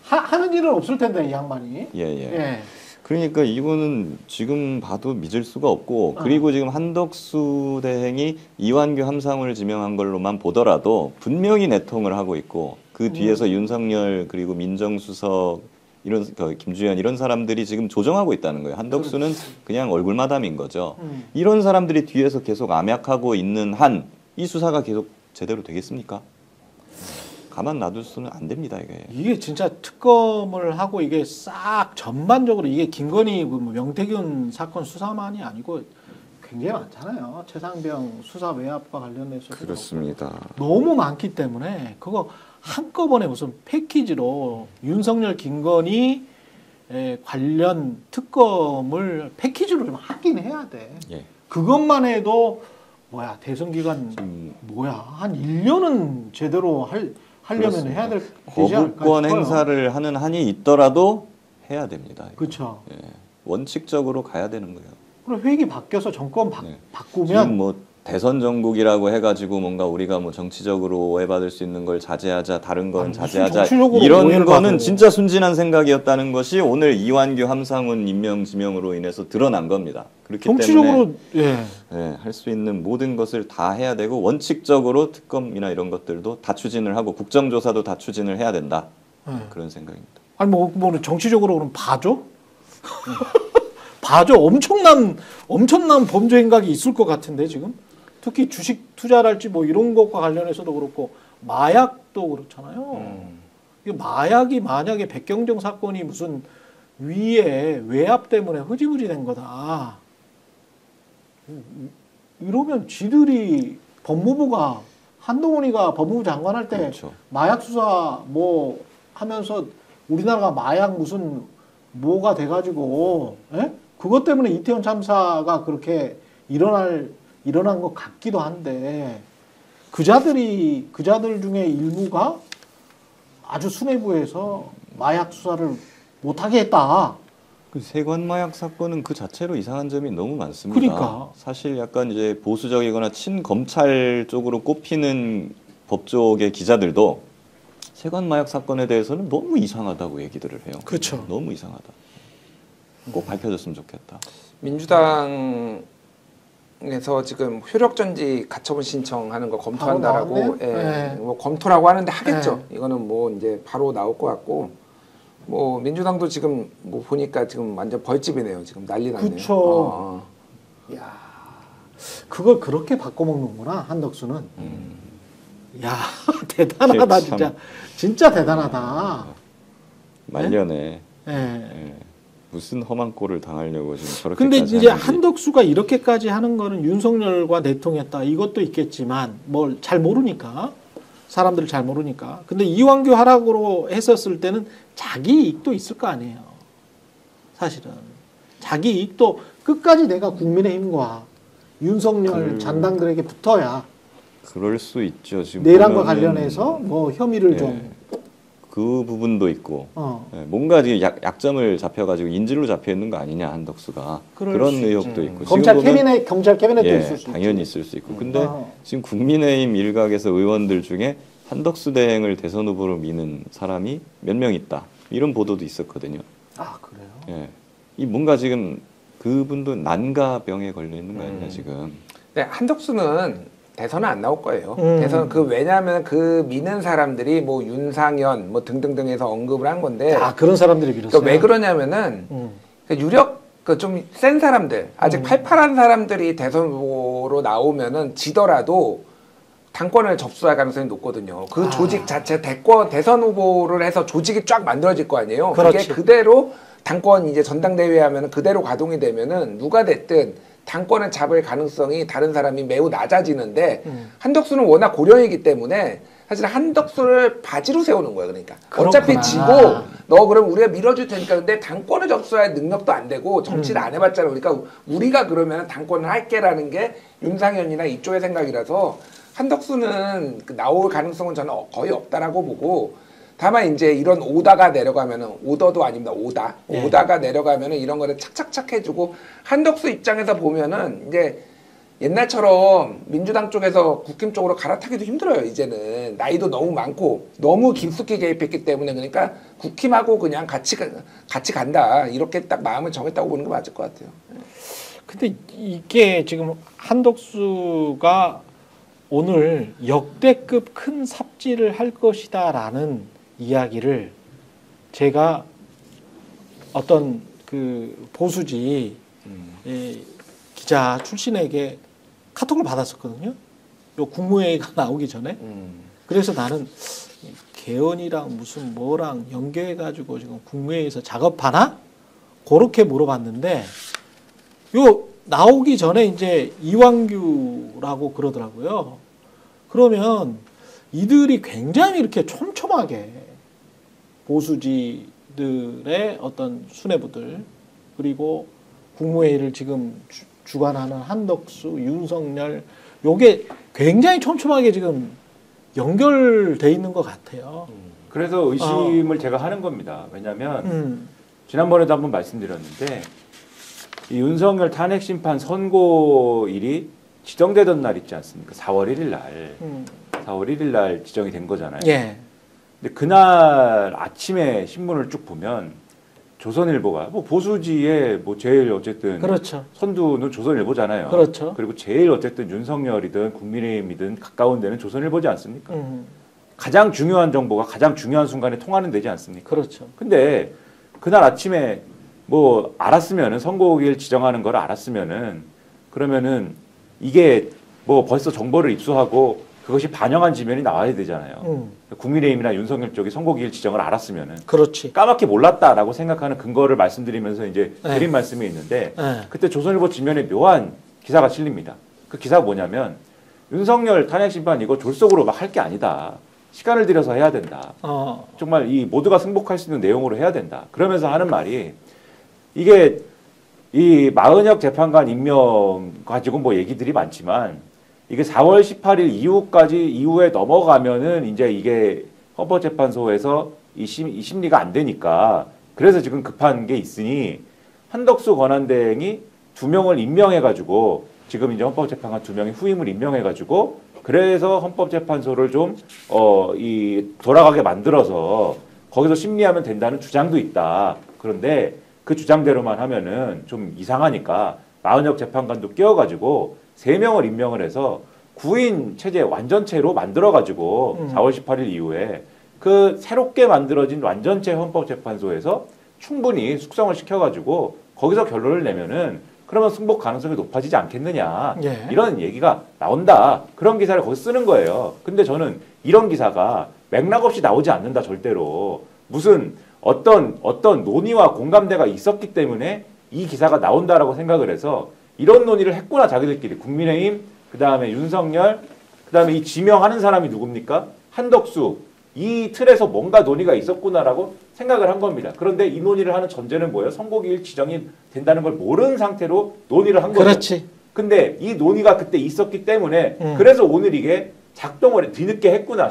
하는 일은 없을 텐데 이 양반이. 예. 그러니까 이거는 지금 봐도 믿을 수가 없고 그리고 지금 한덕수 대행이 이완규 함상훈을 지명한 걸로만 보더라도 분명히 내통을 하고 있고 그 뒤에서 윤석열 그리고 민정수석 이런 김주현 이런 사람들이 지금 조정하고 있다는 거예요. 한덕수는 그냥 얼굴마담인 거죠. 이런 사람들이 뒤에서 계속 암약하고 있는 한 이 수사가 계속 제대로 되겠습니까? 가만 놔둘 수는 안 됩니다, 이게 진짜 특검을 하고 이게 싹 전반적으로 이게 김건희 명태균 사건 수사만이 아니고 굉장히 많잖아요. 최상병 수사 외압과 관련해서 그렇습니다. 너무 많기 때문에 그거 한꺼번에 무슨 패키지로 윤석열, 김건희 관련 특검을 패키지로 하긴 해야 돼. 예. 그것만 해도 뭐야 대선 기간 뭐야 한 1년은 제대로 하려면 그렇습니다. 해야 되지 않을까 거부권 싶어요. 행사를 하는 한이 있더라도 해야 됩니다. 이거. 그렇죠. 예. 원칙적으로 가야 되는 거예요. 그럼 회기 바뀌어서 정권 네. 바꾸면 지금 뭐 대선 정국이라고 해가지고 뭔가 우리가 뭐 정치적으로 오해받을 수 있는 걸 자제하자, 다른 건 아니, 무슨 자제하자 정치적으로 이런 오해를 거는 받아요. 진짜 순진한 생각이었다는 것이 오늘 이완규, 함상훈 임명 지명으로 인해서 드러난 겁니다. 그렇기 때문에 정치적으로 할 수 있는 모든 것을 다 해야 되고 원칙적으로 특검이나 이런 것들도 다 추진을 하고 국정조사도 다 추진을 해야 된다. 예. 그런 생각입니다. 아니 뭐 정치적으로 그럼 봐줘? 봐줘. 엄청난 범죄 행각이 있을 것 같은데 지금 특히 주식 투자랄지 뭐 이런 것과 관련해서도 그렇고 마약도 그렇잖아요. 이게 마약이 만약에 백경정 사건이 무슨 위에 외압 때문에 흐지부지 된 거다. 이러면 지들이 법무부가 한동훈이가 법무부 장관 할 때 그렇죠. 마약 수사 뭐 하면서 우리나라가 마약 무슨 뭐가 돼가지고 그것 때문에 이태원 참사가 그렇게 일어난 것 같기도 한데 그자들 중에 일부가 아주 수뇌부에서 마약 수사를 못하게 했다. 그 세관마약 사건은 그 자체로 이상한 점이 너무 많습니다. 그러니까. 사실 약간 이제 보수적이거나 친검찰 쪽으로 꼽히는 법조계 기자들도 세관마약 사건에 대해서는 너무 이상하다고 얘기들을 해요. 그렇죠. 너무 이상하다. 꼭 밝혀졌으면 좋겠다. 민주당에서 지금 효력정지 가처분 신청하는 거 검토한다라고 바로 나왔네? 뭐 검토라고 하는데 하겠죠. 이거는 뭐 이제 바로 나올 것 같고 뭐 민주당도 지금 뭐 보니까 지금 완전 벌집이네요. 지금 난리 났네요. 그쵸. 야, 그걸 그렇게 바꿔먹는구나 한덕수는. 야 대단하다 참. 진짜 대단하다. 말년에 예. 예, 무슨 험한 꼴을 당하려고 지금 저렇게. 근데 이제 한덕수가 이렇게까지 하는 거는 윤석열과 내통했다 이것도 있겠지만 뭘 잘 모르니까 사람들을 잘 모르니까. 근데 이완규 하락으로 했었을 때는 자기 이익도 있을 거 아니에요. 사실은 자기 이익도 끝까지 내가 국민의힘과 윤석열 잔당들에게 붙어야 그럴 수 있죠. 지금 내란과 보면은, 관련해서 뭐 혐의를 예, 좀 그 부분도 있고 예, 뭔가 지금 약점을 잡혀가지고 인질로 잡혀 있는 거 아니냐 한덕수가 그럴 그런 수 의혹도 있고 검찰 지금 보면 경찰 캐비넷도 예, 있을 수 있죠. 당연히 있을 수 있고 근데 어. 지금 국민의힘 일각에서 의원들 중에 한덕수 대행을 대선 후보로 미는 사람이 몇 명 있다 이런 보도도 있었거든요. 아 그래요? 예, 이 뭔가 지금 그분도 난가병에 걸려 있는 거 아니냐 지금. 네, 한덕수는 대선은 안 나올 거예요. 음. 대선 왜냐하면 그 미는 사람들이 뭐 윤상현 뭐 등등등해서 언급을 한 건데. 아 그런 사람들이 밀었어요. 그러니까 왜 그러냐면은 음. 그 유력 좀 센 사람들 아직 팔팔한 사람들이 대선 후보로 나오면은 지더라도 당권을 접수할 가능성이 높거든요. 그 조직 자체 대선 후보를 해서 조직이 쫙 만들어질 거 아니에요. 그렇지. 그게 그대로 당권 이제 전당대회 하면은 그대로 가동이 되면은 누가 됐든 당권을 잡을 가능성이 다른 사람이 매우 낮아지는데 한덕수는 워낙 고령이기 때문에 사실 한덕수를 바지로 세우는 거예요. 그러니까 어차피 그렇구나. 지고 너 그럼 우리가 밀어줄 테니까 근데 당권을 접수할 능력도 안 되고 정치를 안 해봤잖아. 그러니까 우리가 그러면 당권을 할게라는 게 윤상현이나 이쪽의 생각이라서 한덕수는 나올 가능성은 저는 거의 없다라고 보고 다만 이제 이런 오다가 내려가면은 오더도 아닙니다. 오다가 내려가면은 이런 거를 착착착 해주고 한덕수 입장에서 보면은 이제 옛날처럼 민주당 쪽에서 국힘 쪽으로 갈아타기도 힘들어요. 이제는 나이도 너무 많고 너무 깊숙이 개입했기 때문에 그러니까 국힘하고 그냥 같이 간다 이렇게 딱 마음을 정했다고 보는 게 맞을 것 같아요. 근데 이게 지금 한덕수가 오늘 역대급 큰 삽질을 할 것이다라는 이야기를 제가 어떤 그 보수지 기자 출신에게 카톡을 받았었거든요. 요 국무회의가 나오기 전에. 그래서 나는 개헌이랑 무슨 뭐랑 연계해가지고 지금 국무회의에서 작업하나? 그렇게 물어봤는데 요 나오기 전에 이제 이완규라고 그러더라고요. 그러면 이들이 굉장히 이렇게 촘촘하게 보수지들이 기업들의 어떤 수뇌부들 그리고 국무회의를 지금 주관하는 한덕수, 윤석열 요게 굉장히 촘촘하게 지금 연결돼 있는 것 같아요. 그래서 의심을 제가 하는 겁니다. 왜냐하면 지난번에도 한번 말씀드렸는데 이 윤석열 탄핵 심판 선고일이 지정되던 날 있지 않습니까? 4월 1일 날. 4월 1일 날 지정이 된 거잖아요. 예. 근데 그날 아침에 신문을 쭉 보면 조선일보가 뭐 보수지에 뭐 제일 어쨌든 그렇죠. 선두는 조선일보잖아요. 그렇죠. 그리고 제일 어쨌든 윤석열이든 국민의힘이든 가까운 데는 조선일보지 않습니까? 가장 중요한 정보가 가장 중요한 순간에 통하는 데지 않습니까? 그렇죠. 근데 그날 아침에 뭐 알았으면은 선고일 지정하는 걸 알았으면은 그러면은 이게 뭐 벌써 정보를 입수하고 그것이 반영한 지면이 나와야 되잖아요. 국민의힘이나 윤석열 쪽이 선고일 지정을 알았으면은 그렇지. 까맣게 몰랐다라고 생각하는 근거를 말씀드리면서 이제 네. 드린 말씀이 있는데 네. 그때 조선일보 지면에 묘한 기사가 실립니다. 그 기사가 뭐냐면 윤석열 탄핵 심판 이거 졸속으로 막 할 게 아니다. 시간을 들여서 해야 된다. 정말 이 모두가 승복할 수 있는 내용으로 해야 된다. 그러면서 하는 말이 이게 이 마은혁 재판관 임명 가지고 뭐 얘기들이 많지만 이게 4월 18일 이후에 넘어가면은 이제 이게 헌법재판소에서 이 심리가 안 되니까 그래서 지금 급한 게 있으니 한덕수 권한대행이 2명을 임명해가지고 지금 이제 헌법재판관 2명이 후임을 임명해가지고 그래서 헌법재판소를 좀 돌아가게 만들어서 거기서 심리하면 된다는 주장도 있다. 그런데 그 주장대로만 하면은 좀 이상하니까 마은혁 재판관도 끼워가지고 3명을 임명을 해서 9인 체제 완전체로 만들어가지고 4월 18일 이후에 그 새롭게 만들어진 완전체 헌법재판소에서 충분히 숙성을 시켜가지고 거기서 결론을 내면은 그러면 승복 가능성이 높아지지 않겠느냐. 예. 이런 얘기가 나온다. 그런 기사를 거기 쓰는 거예요. 근데 저는 이런 기사가 맥락 없이 나오지 않는다 절대로. 무슨 어떤 논의와 공감대가 있었기 때문에 이 기사가 나온다라고 생각을 해서 이런 논의를 했구나 자기들끼리. 국민의힘, 그다음에 윤석열, 그다음에 이 지명하는 사람이 누굽니까? 한덕수. 이 틀에서 뭔가 논의가 있었구나라고 생각을 한 겁니다. 그런데 이 논의를 하는 전제는 뭐예요? 선고기일 지정이 된다는 걸 모르는 상태로 논의를 한 거죠. 그렇지. 근데 이 논의가 그때 있었기 때문에 그래서 오늘 이게 작동을 뒤늦게 했구나.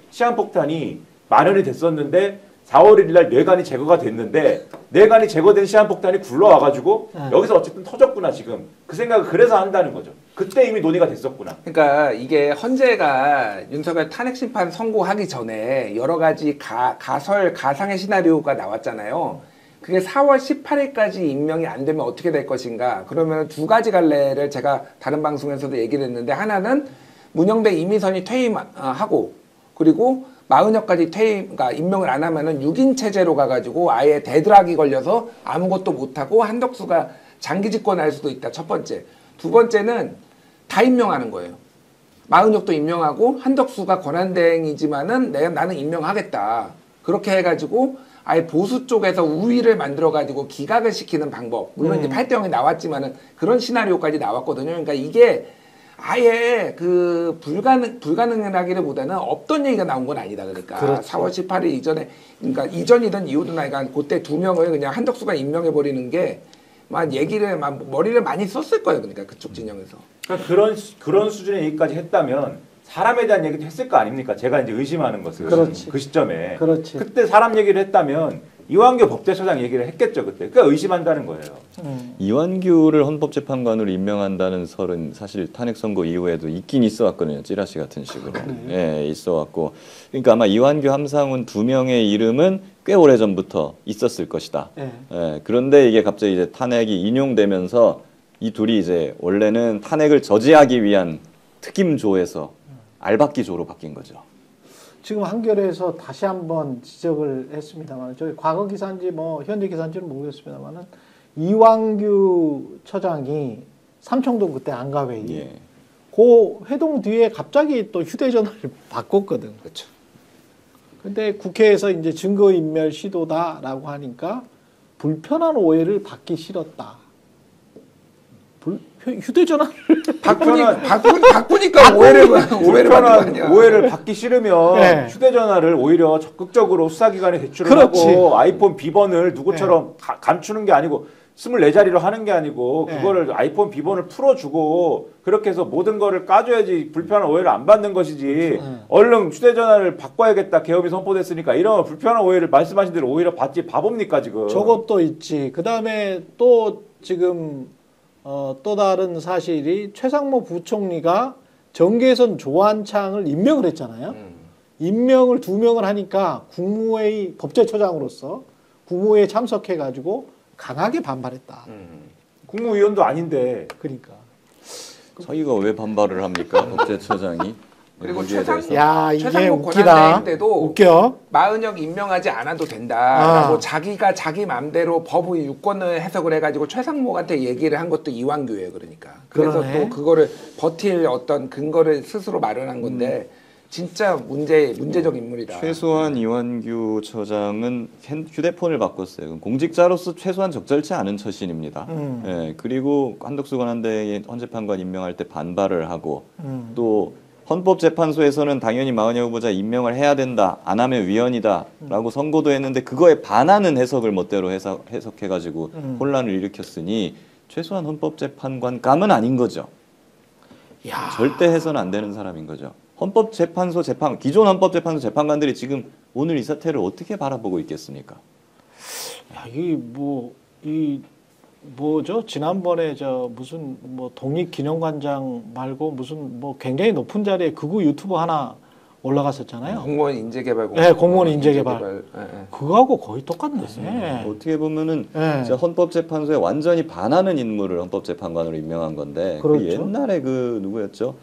시한폭탄이 마련이 됐었는데 4월 1일 날 뇌관이 제거가 됐는데 뇌관이 제거된 시한폭탄이 굴러와가지고 여기서 어쨌든 터졌구나 지금. 그 생각을 그래서 한다는 거죠. 그때 이미 논의가 됐었구나. 그러니까 이게 헌재가 윤석열 탄핵 심판 선고하기 전에 여러 가지 가상의 시나리오가 나왔잖아요. 그게 4월 18일까지 임명이 안 되면 어떻게 될 것인가. 그러면 2가지 갈래를 제가 다른 방송에서도 얘기를 했는데 하나는 문영배 이미선이 퇴임하고 그리고 마은혁까지 그러니까 임명을 안 하면은 6인 체제로 가가지고 아예 데드락이 걸려서 아무것도 못하고 한덕수가 장기 집권할 수도 있다. 첫 번째. 2번째는 다 임명하는 거예요. 마은혁도 임명하고 한덕수가 권한대행이지만은 나는 임명하겠다. 그렇게 해가지고 아예 보수 쪽에서 우위를 만들어가지고 기각을 시키는 방법. 물론 이제 8대0이 나왔지만은 그런 시나리오까지 나왔거든요. 그러니까 이게 아예 그 불가능하기보다는 없던 얘기가 나온 건 아니다. 그러니까 그렇죠. 4월 18일 이전에 그러니까 이전이든 이후든 그러니까 그때 2명을 그냥 한덕수가 임명해 버리는 게 막 얘기를 막 머리를 많이 썼을 거예요. 그러니까 그쪽 진영에서. 그러니까 그런 수준의 얘기까지 했다면 사람에 대한 얘기도 했을 거 아닙니까? 제가 이제 의심하는 것은 그렇지. 그 시점에 그렇지. 그때 사람 얘기를 했다면 이완규 법제처장 얘기를 했겠죠 그때. 그러니까 의심한다는 거예요. 이완규를 헌법재판관으로 임명한다는 설은 사실 탄핵 선고 이후에도 있긴 있어왔거든요. 찌라시 같은 식으로. 예, 있어왔고. 그러니까 아마 이완규, 함상훈 2명의 이름은 꽤 오래 전부터 있었을 것이다. 예, 그런데 이게 갑자기 이제 탄핵이 인용되면서 이 둘이 이제 원래는 탄핵을 저지하기 위한 특임조에서 알박기조로 바뀐 거죠. 지금 한겨레에서 다시 한번 지적을 했습니다만, 저희 과거 기사인지 뭐 현재 기사인지는 모르겠습니다만은 이완규 처장이 삼청동 그때 안가회의, 예. 그 회동 뒤에 갑자기 또 휴대전화를 바꿨거든. 그렇죠. 근데 국회에서 이제 증거인멸 시도다라고 하니까 불편한 오해를 받기 싫었다. 휴대전화 바꾸니까 오해를 받는 거 아니야. 오해를 받기 싫으면 네. 휴대전화를 오히려 적극적으로 수사기관에 제출을 그렇지. 하고 아이폰 비번을 누구처럼 감추는 게 아니고 24자리로 하는 게 아니고 네. 그거를 아이폰 비번을 풀어주고 그렇게 해서 모든 거를 까줘야지 불편한 오해를 안 받는 것이지 얼른 휴대전화를 바꿔야겠다 계엄이 선포됐으니까 이런 불편한 오해를 말씀하신 대로 오히려 받지 바보입니까 지금. 저것도 있지. 그다음에 또 지금 또 다른 사실이 최상목 부총리가 정계선 조한창을 임명을 했잖아요. 임명을 2명을 하니까 국무회의 법제처장으로서 국무회의에 참석해가지고 강하게 반발했다. 국무위원도 아닌데. 그러니까. 자기가 왜 반발을 합니까? 법제처장이. 그리고 여기에 대해서. 야 이게 최상목 웃기다. 권한대행 때도 웃겨. 마은혁 임명하지 않아도 된다라고 자기가 자기 맘대로 법의 유권을 해석을 해가지고 최상목한테 얘기를 한 것도 이완규예요. 그러니까. 그래서 그러네. 또 그거를 버틸 어떤 근거를 스스로 마련한 건데 진짜 문제적 인물이다. 최소한 이완규 처장은 휴대폰을 바꿨어요. 그럼 공직자로서 최소한 적절치 않은 처신입니다. 예, 그리고 한덕수 권한대행이 헌재판관 임명할 때 반발을 하고 또 헌법재판소에서는 당연히 마은혁 후보자 임명을 해야 된다. 안 하면 위헌이다라고 선고도 했는데 그거에 반하는 해석을 멋대로 해석해가지고 혼란을 일으켰으니 최소한 헌법재판관감은 아닌 거죠. 야. 절대 해서는 안 되는 사람인 거죠. 기존 헌법재판소 재판관들이 지금 오늘 이 사태를 어떻게 바라보고 있겠습니까? 야, 뭐죠? 지난번에 무슨 독립기념관장 말고 무슨 굉장히 높은 자리에 극우 유튜버 하나 올라갔었잖아요. 공무원 인재개발. 네, 공무원 인재개발. 네. 그거하고 거의 똑같네. 어떻게 보면은 네. 진짜 헌법재판소에 완전히 반하는 인물을 헌법재판관으로 임명한 건데 그렇죠. 그 옛날에 누구였죠?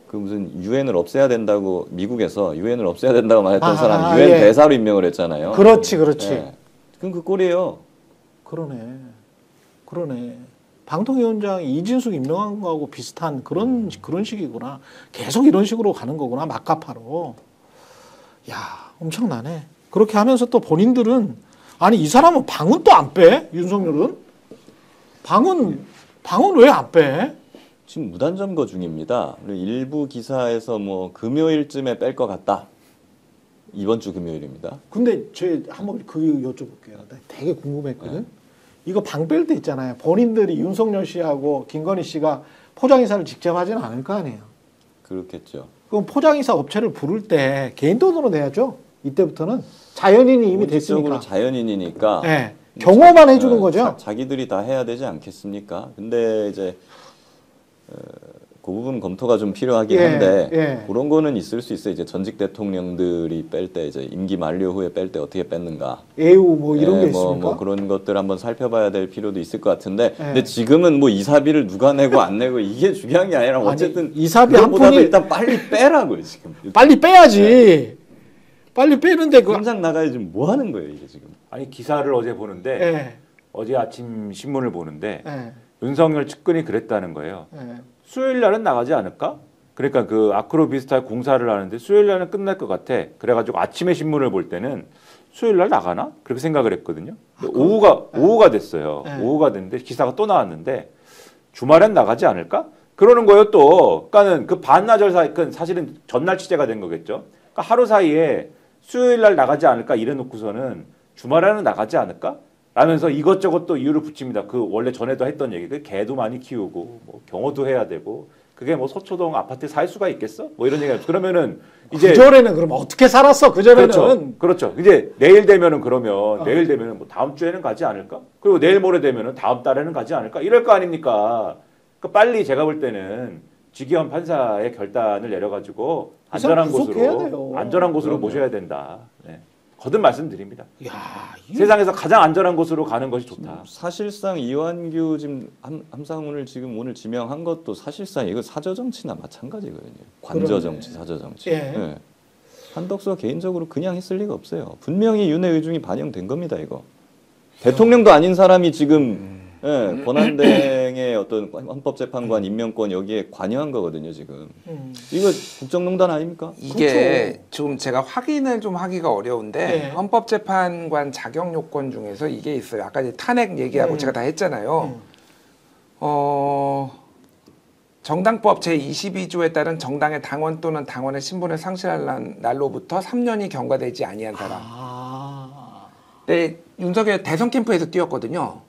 그 무슨 유엔을 없애야 된다고 미국에서 유엔을 없애야 된다고 말했던 사람이 유엔 대사로 임명을 했잖아요. 그렇지. 네. 그럼 그 꼴이에요. 그러네. 방통위원장이 이진숙 임명한 거하고 비슷한 그런 식이구나. 계속 이런 식으로 가는 거구나. 막가파로. 야, 엄청나네. 그렇게 하면서 또 본인들은 아니 이 사람은 방은 또 안 빼? 윤석열은? 방은 왜 안 빼? 지금 무단 점거 중입니다. 그리고 일부 기사에서 금요일쯤에 뺄 것 같다. 이번 주 금요일입니다. 근데 한번 여쭤볼게요. 나 되게 궁금했거든. 이거 방 뺄 때 있잖아요. 본인들이 윤석열 씨하고 김건희 씨가 포장이사를 직접 하지는 않을 거 아니에요. 그렇겠죠. 그럼 포장이사 업체를 부를 때 개인 돈으로 내야죠. 이때부터는 자연인이 이미 됐으니까. 공식적으로 자연인이니까. 네. 경호만 해주는 거죠. 자기들이 다 해야 되지 않겠습니까? 근데 이제 그 부분 검토가 좀 필요하긴 한데 그런 거는 있을 수 있어요. 이제 전직 대통령들이 뺄 때 이제 임기 만료 후에 뺄 때 어떻게 뺐는가. 애우 이런 게 있습니까? 그런 것들 한번 살펴봐야 될 필요도 있을 것 같은데. 근데 지금은 이사비를 누가 내고 안 내고 이게 중요한 게 아니라 어쨌든 이사비 한 푼이 일단 빨리 빼라고요 지금. 빨리 빼야지. 빨리 빼는데 당장 나가야지 뭐 하는 거예요 이게 지금. 아니 기사를 어제 보는데 어제 아침 신문을 보는데 윤석열 측근이 그랬다는 거예요. 수요일 날은 나가지 않을까? 그러니까 그 아크로비스타 공사를 하는데 수요일 날은 끝날 것 같아. 그래가지고 아침에 신문을 볼 때는 수요일 날 나가나? 그렇게 생각을 했거든요. 오후가 됐어요. 오후가 됐는데 기사가 또 나왔는데 주말엔 나가지 않을까? 그러는 거예요 또. 그러니까는 그 반나절 사이, 그 사실은 전날 취재가 된 거겠죠. 그러니까 하루 사이에 수요일 날 나가지 않을까 이래놓고서는 주말에는 나가지 않을까? 라면서 이것저것 또 이유를 붙입니다. 그 원래 전에도 했던 얘기. 그 개도 많이 키우고 경호도 해야 되고 그게 소초동 아파트에 살 수가 있겠어? 이런 얘기가. 그러면은 이제 그전에는 그럼 어떻게 살았어? 그전에는 그렇죠. 이제 내일 되면은 내일 되면은 다음 주에는 가지 않을까? 그리고 내일 모레 되면은 다음 달에는 가지 않을까? 이럴 거 아닙니까? 그러니까 빨리 제가 볼 때는 지기현 판사의 결단을 내려가지고 안전한 곳으로 모셔야 된다. 네. 거듭 말씀드립니다. 세상에서 가장 안전한 곳으로 가는 것이 좋다. 사실상 이완규 지금 함상훈을 지금 오늘 지명한 것도 사실상 이거 사저정치나 마찬가지거든요. 관저정치, 사저정치. 한덕수가 개인적으로 그냥 했을 리가 없어요. 분명히 윤회 의중이 반영된 겁니다. 이거. 대통령도 아닌 사람이 지금 권한대행의 어떤 헌법재판관 임명권 여기에 관여한 거거든요, 지금. 이거 국정농단 아닙니까? 이게 좀 제가 확인을 좀 하기가 어려운데 헌법재판관 자격 요건 중에서 이게 있어요. 아까 이제 탄핵 얘기하고 제가 다 했잖아요. 정당법 제22조에 따른 정당의 당원 또는 당원의 신분을 상실할 날로부터 3년이 경과되지 아니한 사람. 네, 윤석열 대선 캠프에서 뛰었거든요.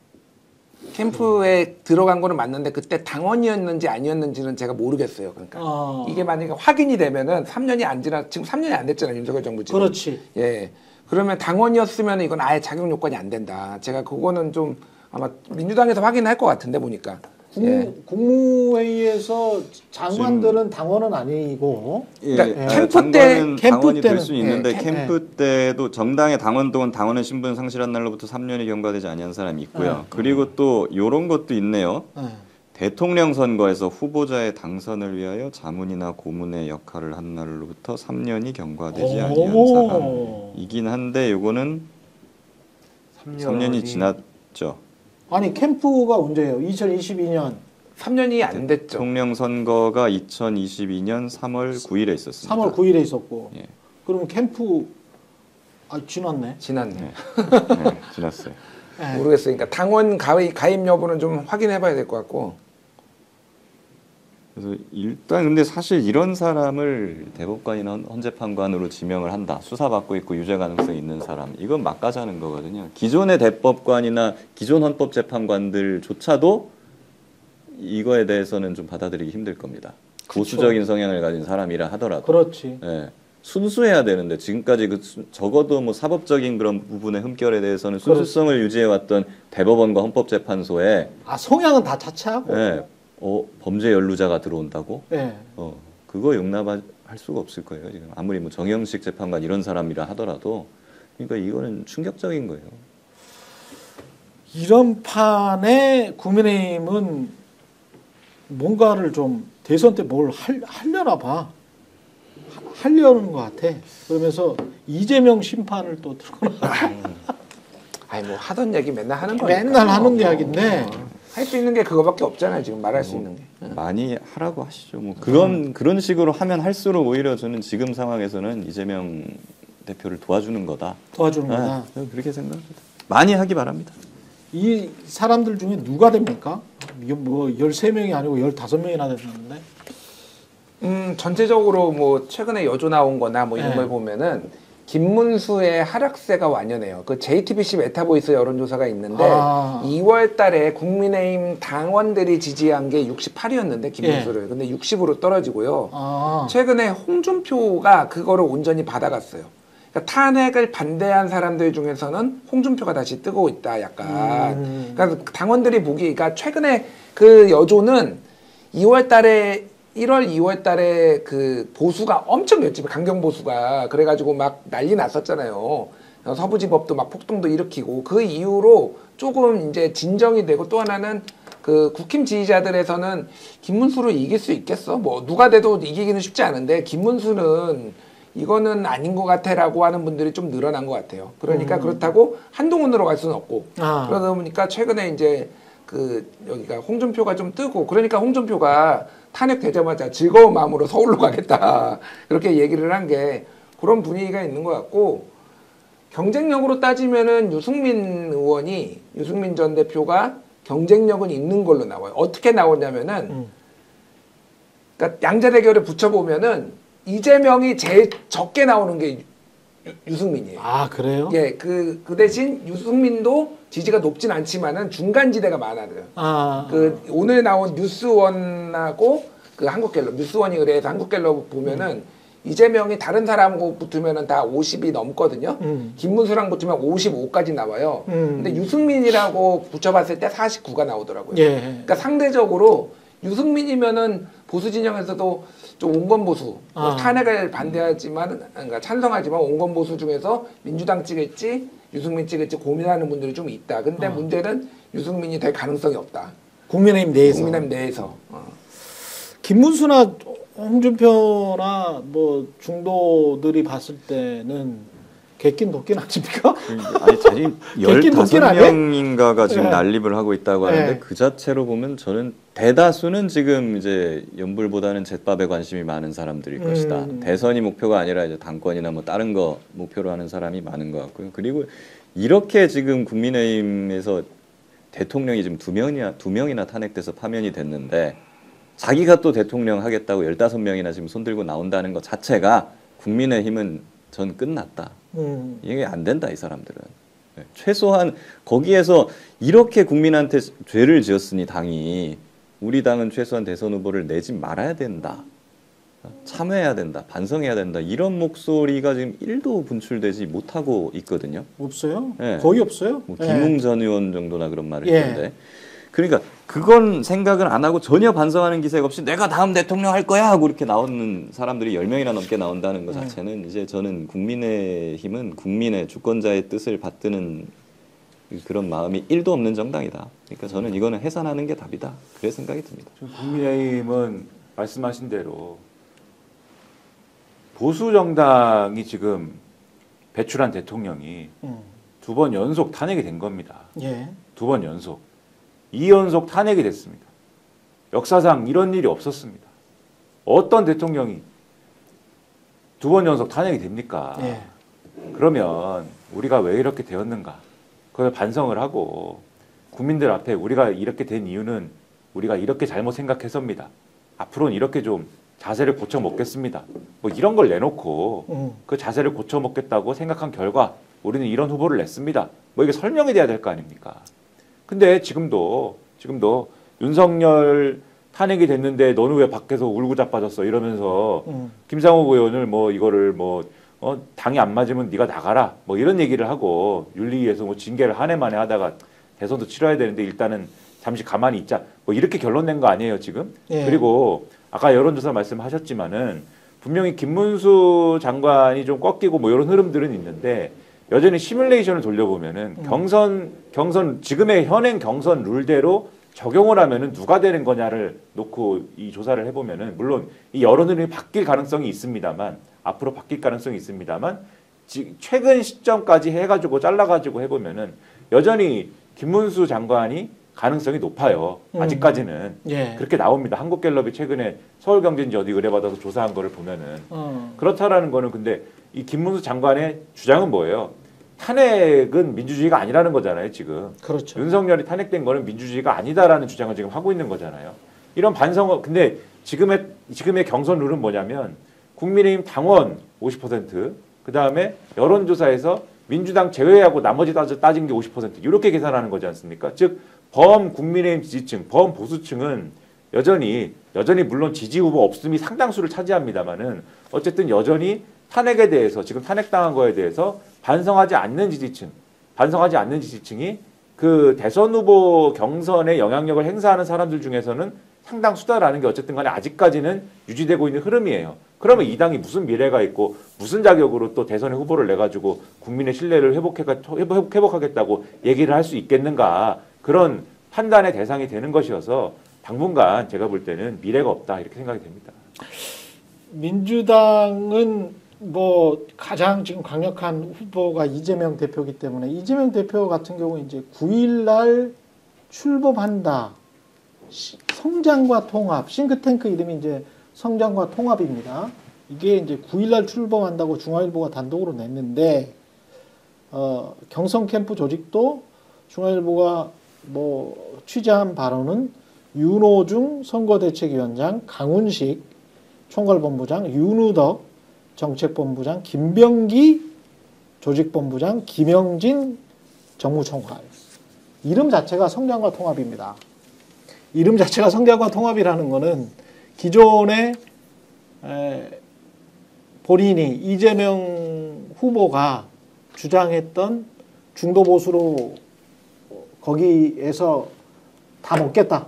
캠프에 들어간 거는 맞는데 그때 당원이었는지 아니었는지는 제가 모르겠어요. 그러니까 이게 만약에 확인이 되면은 3년이 안 지나 지금 3년이 안 됐잖아요. 윤석열 정부 지금. 그렇지. 예. 그러면 당원이었으면 이건 아예 자격 요건이 안 된다. 제가 그거는 좀 아마 민주당에서 확인할 것 같은데 보니까. 국무회의에서 장관들은 당원은 아니고 그러니까 캠프 때는 당원이 될 수 있는데 예, 캠프 때도 정당의 당원 또는 당원의 신분 상실한 날로부터 3년이 경과되지 아니한 사람이 있고요. 그리고 또 이런 것도 있네요. 대통령 선거에서 후보자의 당선을 위하여 자문이나 고문의 역할을 한 날로부터 3년이 경과되지 아니한 사람이긴 한데 요거는 3년이 지났죠. 아니 캠프가 언제예요? 2022년 3년이 안 됐죠. 대통령 선거가 2022년 3월 9일에 있었습니다. 3월 9일에 있었고. 예. 그럼 캠프 지났네. 지났네. 네, 지났어요. 네. 모르겠어요. 그러니까 당원 가입 여부는 좀 확인해봐야 될 것 같고. 그래서 일단 근데 사실 이런 사람을 대법관이나 헌재판관으로 지명을 한다. 수사받고 있고 유죄 가능성이 있는 사람. 이건 막가자는 거거든요. 기존의 대법관이나 기존 헌법재판관들조차도 이거에 대해서는 좀 받아들이기 힘들 겁니다. 그쵸. 보수적인 성향을 가진 사람이라 하더라도. 그렇지. 예. 순수해야 되는데 지금까지 적어도 뭐 사법적인 그런 부분의 흠결에 대해서는 순수성을 유지해왔던 대법원과 헌법재판소에 성향은 다 차치하고. 예. 범죄 연루자가 들어온다고? 네. 그거 용납할 수가 없을 거예요. 지금 아무리 뭐 정영식 재판관 이런 사람이라 하더라도 그러니까 이거는 충격적인 거예요. 이런 판에 국민의힘은 뭔가를 좀 대선 때 뭘 하려나 봐. 하려는 것 같아. 그러면서 이재명 심판을 또 들고 나. 아니 뭐 하던 얘기 맨날 하는 거니까. 맨날 하는 이야기인데. 할 수 있는 게 그거밖에 없잖아요. 지금 말할 수 있는 게. 많이 하라고 하시죠. 뭐 그런 식으로 하면 할수록 오히려 저는 지금 상황에서는 이재명 대표를 도와주는 거다. 도와주는 거다. 그렇게 생각합니다. 많이 하기 바랍니다. 이 사람들 중에 누가 됩니까? 이게 뭐 13명이 아니고 15명이나 됐는데. 전체적으로 뭐 최근에 여조 나온 거나 뭐 이런 네. 걸 보면은 김문수의 하락세가 완연해요. 그 JTBC 메타보이스 여론조사가 있는데 2월 달에 국민의힘 당원들이 지지한 게 68이었는데 김문수를. 근데 60으로 떨어지고요. 최근에 홍준표가 그거를 온전히 받아갔어요. 그러니까 탄핵을 반대한 사람들 중에서는 홍준표가 다시 뜨고 있다, 약간. 그러니까 당원들이 보기가 최근에 그 여조는 2월 달에 1월, 2월 달에 그 보수가 엄청났지, 강경 보수가. 그래가지고 막 난리 났었잖아요. 서부지법도 막 폭동도 일으키고. 그 이후로 조금 이제 진정이 되고, 또 하나는 그 국힘 지지자들에서는 김문수를 이길 수 있겠어? 뭐 누가 돼도 이기기는 쉽지 않은데, 김문수는 이거는 아닌 것 같아라고 하는 분들이 좀 늘어난 것 같아요. 그러니까 그렇다고 한동훈으로 갈 수는 없고. 그러다 보니까 최근에 이제 그 여기가 홍준표가 좀 뜨고, 그러니까 홍준표가 탄핵되자마자 즐거운 마음으로 서울로 가겠다, 그렇게 얘기를 한 게 그런 분위기가 있는 것 같고, 경쟁력으로 따지면은 유승민 전 대표가 경쟁력은 있는 걸로 나와요. 어떻게 나오냐면은 그러니까 양자 대결을 붙여보면은 이재명이 제일 적게 나오는 게 유승민이에요. 아, 그래요? 예, 그 대신 유승민도 지지가 높진 않지만은 중간지대가 많아요. 그 오늘 나온 뉴스원하고 그 한국갤럽, 뉴스원이 의뢰해서 한국갤럽 보면은 이재명이 다른 사람하고 붙으면은 다 50이 넘거든요. 김문수랑 붙으면 55까지 나와요. 근데 유승민이라고 붙여봤을 때 49가 나오더라고요. 예. 그러니까 상대적으로 유승민이면은 보수 진영에서도 좀 온건 보수, 뭐 탄핵을 반대하지만, 그러니까 찬성하지만 온건 보수 중에서 민주당 찍을지 유승민 찍을지 고민하는 분들이 좀 있다. 근데 문제는 유승민이 될 가능성이 없다. 국민의힘 내에서. 국민의힘 내에서. 김문수나 홍준표나 뭐 중도들이 봤을 때는 객긴 돕긴 아닙니까? 아니 자기 객긴 돕긴 아니에요? 15명인가가 지금 네. 난립을 하고 있다고 하는데 네. 그 자체로 보면 저는 대다수는 지금 이제 연불보다는 잿밥에 관심이 많은 사람들일 것이다. 대선이 목표가 아니라 이제 당권이나 뭐 다른 거 목표로 하는 사람이 많은 것 같고요. 그리고 이렇게 지금 국민의힘에서 대통령이 지금 두 명이나 탄핵돼서 파면이 됐는데 자기가 또 대통령 하겠다고 15명이나 지금 손들고 나온다는 것 자체가 국민의힘은 전 끝났다. 이게 안 된다, 이 사람들은. 네. 최소한 거기에서 이렇게 국민한테 죄를 지었으니 당이 우리 당은 최소한 대선 후보를 내지 말아야 된다. 참여해야 된다. 반성해야 된다. 이런 목소리가 지금 1도 분출되지 못하고 있거든요. 없어요? 네. 거의 없어요? 뭐 김웅 전 의원 정도나 그런 말을 예. 했는데. 그러니까 그건 생각을 안 하고 전혀 반성하는 기색 없이 내가 다음 대통령 할 거야 하고 이렇게 나오는 사람들이 10명이나 넘게 나온다는 것 자체는 이제 저는 국민의힘은 국민의 주권자의 뜻을 받드는 그런 마음이 1도 없는 정당이다. 그러니까 저는 이거는 해산하는 게 답이다. 그래 생각이 듭니다. 국민의힘은 말씀하신 대로 보수 정당이 지금 배출한 대통령이 2번 연속 탄핵이 된 겁니다. 예. 2번 연속. 2연속 탄핵이 됐습니다. 역사상 이런 일이 없었습니다. 어떤 대통령이 2번 연속 탄핵이 됩니까? 예. 그러면 우리가 왜 이렇게 되었는가? 그걸 반성을 하고 국민들 앞에 우리가 이렇게 된 이유는 우리가 이렇게 잘못 생각해서입니다. 앞으로는 이렇게 좀 자세를 고쳐 먹겠습니다. 뭐 이런 걸 내놓고 그 자세를 고쳐 먹겠다고 생각한 결과 우리는 이런 후보를 냈습니다. 뭐 이게 설명이 돼야 될 거 아닙니까? 근데 지금도 윤석열 탄핵이 됐는데 너는 왜 밖에서 울고 자빠졌어 이러면서 김상욱 의원을 뭐 이거를 당이 안 맞으면 네가 나가라 뭐 이런 얘기를 하고 윤리위에서 뭐 징계를 한 해 만에 하다가 대선도 치러야 되는데 일단은 잠시 가만히 있자 뭐 이렇게 결론 낸 거 아니에요 지금? 예. 그리고 아까 여론조사 말씀하셨지만은 분명히 김문수 장관이 좀 꺾이고 뭐 이런 흐름들은 있는데 여전히 시뮬레이션을 돌려보면은 경선 지금의 현행 경선 룰대로 적용을 하면은 누가 되는 거냐를 놓고 이 조사를 해보면은 물론 이 여론 흐름이 바뀔 가능성이 있습니다만 앞으로 바뀔 가능성이 있습니다만 최근 시점까지 해가지고 잘라가지고 해보면은 여전히 김문수 장관이 가능성이 높아요. 아직까지는 예. 그렇게 나옵니다. 한국갤럽이 최근에 서울경제인지 어디 의뢰받아서 조사한 거를 보면은 그렇다라는 거는 근데 이 김문수 장관의 주장은 뭐예요? 탄핵은 민주주의가 아니라는 거잖아요, 지금. 그렇죠. 윤석열이 탄핵된 거는 민주주의가 아니다라는 주장을 지금 하고 있는 거잖아요. 이런 반성을 근데 지금의 경선 룰은 뭐냐면 국민의힘 당원 50%, 그다음에 여론조사에서 민주당 제외하고 나머지 따진 게 50% 이렇게 계산하는 거지 않습니까? 즉 범국민의힘 지지층, 범보수층은 여전히 물론 지지 후보 없음이 상당수를 차지합니다만은 어쨌든 여전히 탄핵에 대해서 지금 탄핵당한 거에 대해서 반성하지 않는 지지층이 그 대선 후보 경선에 영향력을 행사하는 사람들 중에서는 상당수다라는 게 어쨌든 간에 아직까지는 유지되고 있는 흐름이에요. 그러면 이 당이 무슨 미래가 있고 무슨 자격으로 또 대선에 후보를 내가지고 국민의 신뢰를 회복하겠다고 얘기를 할 수 있겠는가. 그런 판단의 대상이 되는 것이어서 당분간 제가 볼 때는 미래가 없다 이렇게 생각이 됩니다. 민주당은 뭐 가장 지금 강력한 후보가 이재명 대표이기 때문에 이재명 대표 같은 경우 이제 9일 날 출범한다. 성장과 통합, 싱크탱크 이름이 이제 성장과 통합입니다. 이게 이제 9일 날 출범한다고 중앙일보가 단독으로 냈는데 경선 캠프 조직도 중앙일보가 뭐 취재한 바로는 윤호중 선거대책위원장, 강훈식 총괄본부장, 윤우덕 정책본부장, 김병기 조직본부장, 김영진 정무총괄. 이름 자체가 성장과 통합입니다. 이름 자체가 성장과 통합이라는 거는 기존에 본인이 이재명 후보가 주장했던 중도 보수로 거기에서 다 먹겠다.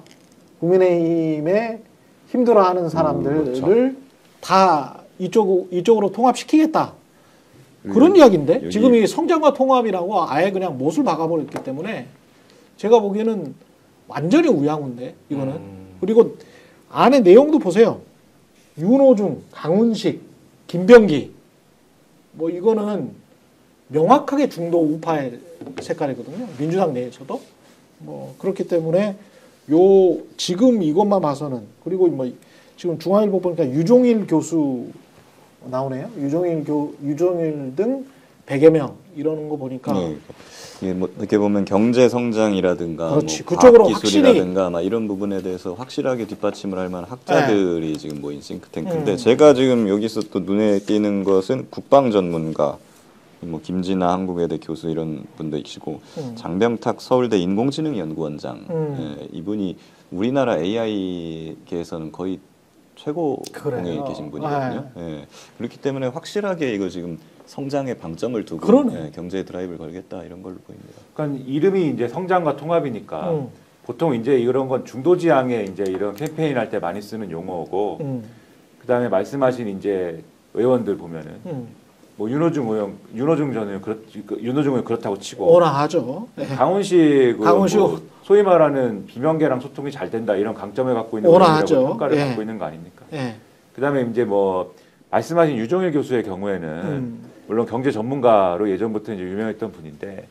국민의힘에 힘들어하는 사람들을 그렇죠. 다 이쪽으로 통합시키겠다. 그런 이야기인데 지금 이 성장과 통합이라고 아예 그냥 못을 박아버렸기 때문에 제가 보기에는 완전히 우양우인데 이거는. 그리고 안에 내용도 보세요. 윤호중, 강훈식, 김병기 뭐 이거는 명확하게 중도 우파의 색깔이거든요. 민주당 내에서도. 뭐 그렇기 때문에 지금 이것만 봐서는 그리고 뭐 지금 중앙일보 보니까 유종일 교수 나오네요. 유종일 등 100여 명 이러는 거 보니까 네. 이게 뭐 어떻게 보면 경제 성장이라든가 그렇지. 뭐 그쪽으로 과학 기술이라든가 막 이런 부분에 대해서 확실하게 뒷받침을 할 만한 학자들이 지금 모인 싱크탱크인데 제가 지금 여기서 또 눈에 띄는 것은 국방 전문가 뭐 김진아 한국외대 교수 이런 분도 계시고 장병탁 서울대 인공지능연구원장 예, 이분이 우리나라 AI계에서는 거의 최고 그래요. 공에 계신 분이거든요. 예. 그렇기 때문에 확실하게 이거 지금 성장에 방점을 두고 그러네. 예, 경제에 드라이브를 걸겠다 이런 걸로 보입니다. 그러니까 이름이 이제 성장과 통합이니까 보통 이제 이런 건 중도지향에 이제 이런 캠페인 할 때 많이 쓰는 용어고 그다음에 말씀하신 이제 의원들 보면은 뭐 윤호중 전 의원 윤호중 의원 그렇다고 치고 오라 하죠. 네. 강훈식 의원 강훈식 뭐 소위 말하는 비명계랑 소통이 잘 된다 이런 강점을 갖고 있는 오라 의원이라고 하죠. 평가를 예. 받고 있는 거 아닙니까? 예. 그다음에 이제 뭐 말씀하신 유정일 교수의 경우에는 물론 경제 전문가로 예전부터 이제 유명했던 분인데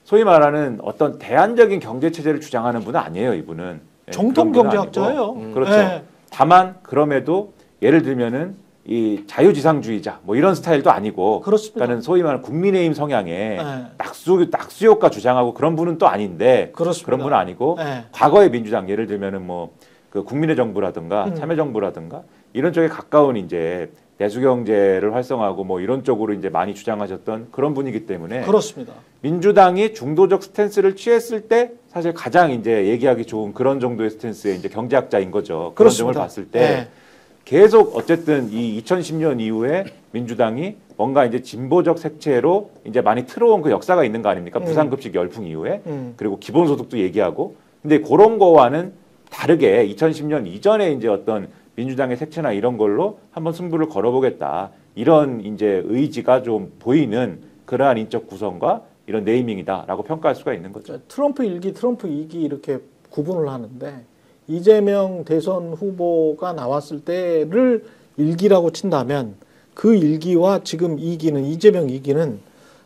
소위 말하는 어떤 대안적인 경제 체제를 주장하는 분은 아니에요. 이분은 예, 정통 그런 분은 경제학자예요. 아니고. 그렇죠. 예. 다만 그럼에도 예를 들면은 이 자유지상주의자 뭐 이런 스타일도 아니고 그렇습니다. 그러니까는 소위 말하는 국민의힘 성향의 예. 낙수 효과 주장하고 그런 분은 또 아닌데 그렇습니다. 그런 분은 아니고 예. 과거의 민주당 예를 들면은 뭐 그 국민의 정부라든가 참여정부라든가 이런 쪽에 가까운 이제 내수경제를 활성화하고 뭐 이런 쪽으로 이제 많이 주장하셨던 그런 분이기 때문에 그렇습니다. 민주당이 중도적 스탠스를 취했을 때 사실 가장 이제 얘기하기 좋은 그런 정도의 스탠스의 이제 경제학자인 거죠. 그런 점을 그렇습니다. 봤을 때 예. 계속 어쨌든 이 2010년 이후에 민주당이 뭔가 이제 진보적 색채로 이제 많이 틀어온 그 역사가 있는 거 아닙니까? 부산급식 열풍 이후에 그리고 기본소득도 얘기하고 근데 그런 거와는 다르게 2010년 이전에 이제 어떤 민주당의 색채나 이런 걸로 한번 승부를 걸어보겠다 이런 이제 의지가 좀 보이는 그러한 인적 구성과 이런 네이밍이다라고 평가할 수가 있는 거죠. 트럼프 1기, 트럼프 2기 이렇게 구분을 하는데 이재명 대선 후보가 나왔을 때를 1기라고 친다면 그 1기와 지금 2기는 이재명 2기는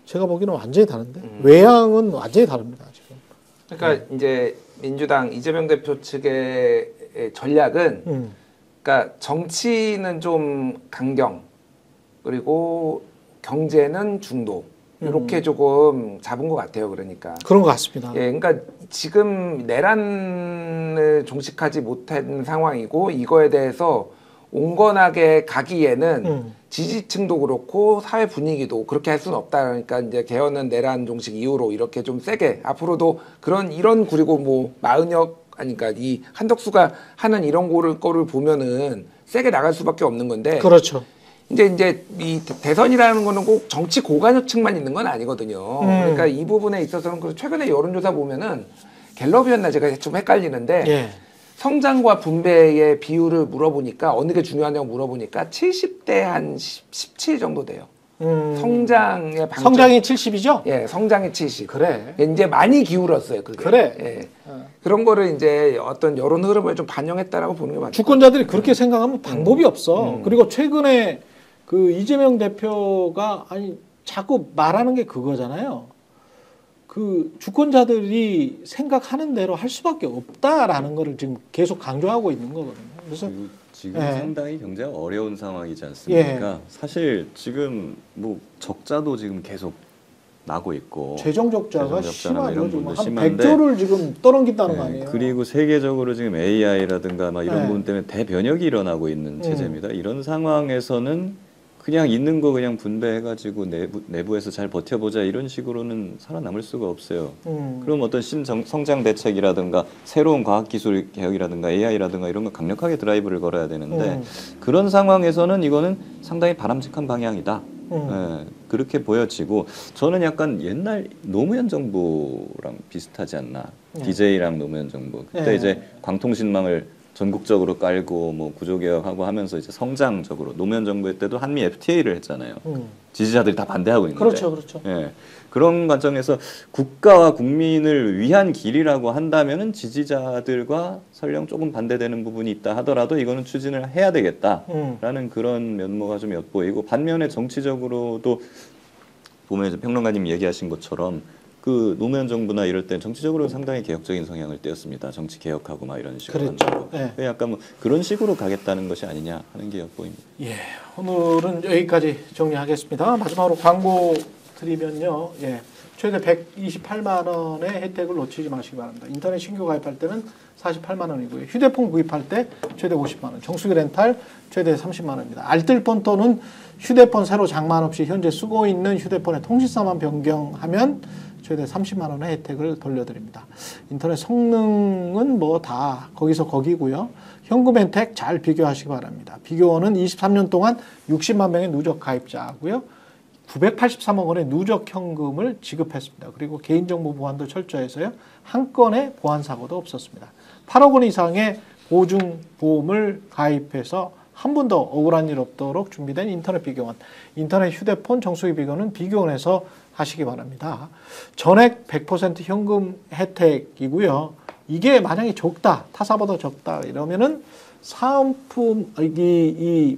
제가 보기에는 완전히 다른데 외양은 완전히 다릅니다. 지금. 그러니까 이제 민주당 이재명 대표 측의 전략은 그러니까 정치는 좀 강경 그리고 경제는 중도 이렇게 조금 잡은 것 같아요. 그러니까 그런 것 같습니다. 예, 그러니까 지금 내란을 종식하지 못한 상황이고 이거에 대해서 온건하게 가기에는 지지층도 그렇고 사회 분위기도 그렇게 할 수는 없다. 그러니까 이제 개헌은 내란 종식 이후로 이렇게 좀 세게 앞으로도 이런 그리고 뭐 마은혁 아니까 이 한덕수가 하는 이런 거를 보면은 세게 나갈 수밖에 없는 건데. 그렇죠. 이제 이 대선이라는 거는 꼭 정치 고관여층만 있는 건 아니거든요. 그러니까 이 부분에 있어서는 그 최근에 여론조사 보면은 갤럽이었나 제가 좀 헷갈리는데 예. 성장과 분배의 비율을 물어보니까 어느 게 중요하냐고 물어보니까 70대 한 17 정도 돼요. 성장의 방점. 성장이 70이죠? 예, 성장이 70. 그래. 이제 많이 기울었어요. 그게. 그래. 예. 그런 거를 이제 어떤 여론 흐름을 좀 반영했다라고 보는 게 맞죠. 주권자들이 그렇게 생각하면 방법이 없어. 그리고 최근에 그 이재명 대표가 아니 자꾸 말하는 게 그거잖아요. 그 주권자들이 생각하는 대로 할 수밖에 없다라는 거를 지금 계속 강조하고 있는 거거든요. 그래서 지금 예. 상당히 경제가 어려운 상황이지 않습니까? 예. 사실 지금 뭐 적자도 지금 계속 나고 있고 재정 적자가 재정 적자나 이런 심하죠. 지금 부분도 한 심한데 100조를 지금 떠넘긴다는 예, 거 아니에요? 그리고 세계적으로 지금 AI라든가 막 이런 예. 부분 때문에 대변혁이 일어나고 있는 체제입니다. 이런 상황에서는 그냥 있는 거 그냥 분배해가지고 내부에서 잘 버텨보자 이런 식으로는 살아남을 수가 없어요. 그럼 어떤 성장 대책이라든가 새로운 과학기술 개혁이라든가 AI라든가 이런 거 강력하게 드라이브를 걸어야 되는데 그런 상황에서는 이거는 상당히 바람직한 방향이다. 예, 그렇게 보여지고 저는 약간 옛날 노무현 정부랑 비슷하지 않나. DJ랑 노무현 정부. 그때 이제 광통신망을 전국적으로 깔고 뭐 구조개혁하고 하면서 이제 성장적으로 노무현 정부 때도 한미 FTA를 했잖아요. 지지자들이 다 반대하고 있는데. 그렇죠, 그렇죠. 예. 그런 관점에서 국가와 국민을 위한 길이라고 한다면은 지지자들과 설령 조금 반대되는 부분이 있다 하더라도 이거는 추진을 해야 되겠다라는 그런 면모가 좀 엿보이고 반면에 정치적으로도 보면 이제 평론가님 얘기하신 것처럼 그 노무현 정부나 이럴 때 정치적으로 상당히 개혁적인 성향을 띄었습니다. 정치 개혁하고 막 이런 식으로 그랬죠. 한다고. 예. 약간 뭐 그런 식으로 가겠다는 것이 아니냐 하는 게 엿보입니다. 예, 오늘은 여기까지 정리하겠습니다. 마지막으로 광고 말씀드리면요. 예. 최대 128만 원의 혜택을 놓치지 마시기 바랍니다. 인터넷 신규 가입할 때는 48만 원이고요. 휴대폰 구입할 때 최대 50만 원, 정수기 렌탈 최대 30만 원입니다. 알뜰폰 또는 휴대폰 새로 장만 없이 현재 쓰고 있는 휴대폰의 통신사만 변경하면 최대 30만 원의 혜택을 돌려드립니다. 인터넷 성능은 뭐 다 거기서 거기고요. 현금 혜택 잘 비교하시기 바랍니다. 비교원은 23년 동안 60만 명의 누적 가입자고요. 983억 원의 누적 현금을 지급했습니다. 그리고 개인정보 보안도 철저해서요. 한 건의 보안 사고도 없었습니다. 8억 원 이상의 보증보험을 가입해서 한 번도 억울한 일 없도록 준비된 인터넷 비교원. 인터넷 휴대폰 정수기 비교는 비교원에서 하시기 바랍니다. 전액 100% 현금 혜택이고요. 이게 만약에 적다, 타사보다 적다 이러면은 사은품 이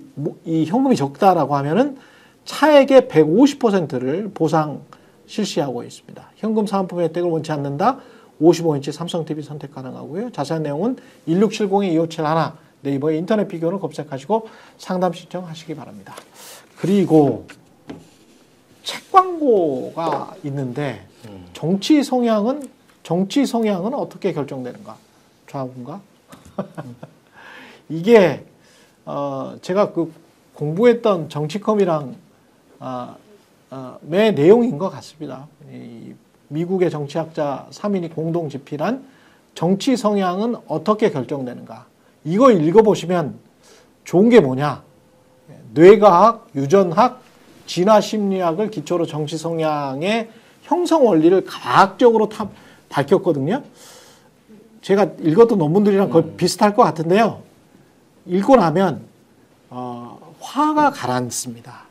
현금이 적다라고 하면은 차액의 150%를 보상 실시하고 있습니다. 현금 사은품 혜택을 원치 않는다. 55인치 삼성 TV 선택 가능하고요. 자세한 내용은 1670-2571 네이버에 인터넷 비교를 검색하시고 상담 신청하시기 바랍니다. 그리고 책 광고가 있는데 정치 성향은 어떻게 결정되는가? 좌우인가? 이게 제가 그 공부했던 정치컴이랑 매 내용인 것 같습니다. 이 미국의 정치학자 3인이 공동 집필한 정치 성향은 어떻게 결정되는가? 이거 읽어보시면 좋은 게 뭐냐? 뇌과학, 유전학, 진화심리학을 기초로 정치 성향의 형성 원리를 과학적으로 밝혔거든요. 제가 읽었던 논문들이랑 거의 비슷할 것 같은데요. 읽고 나면 화가 가라앉습니다.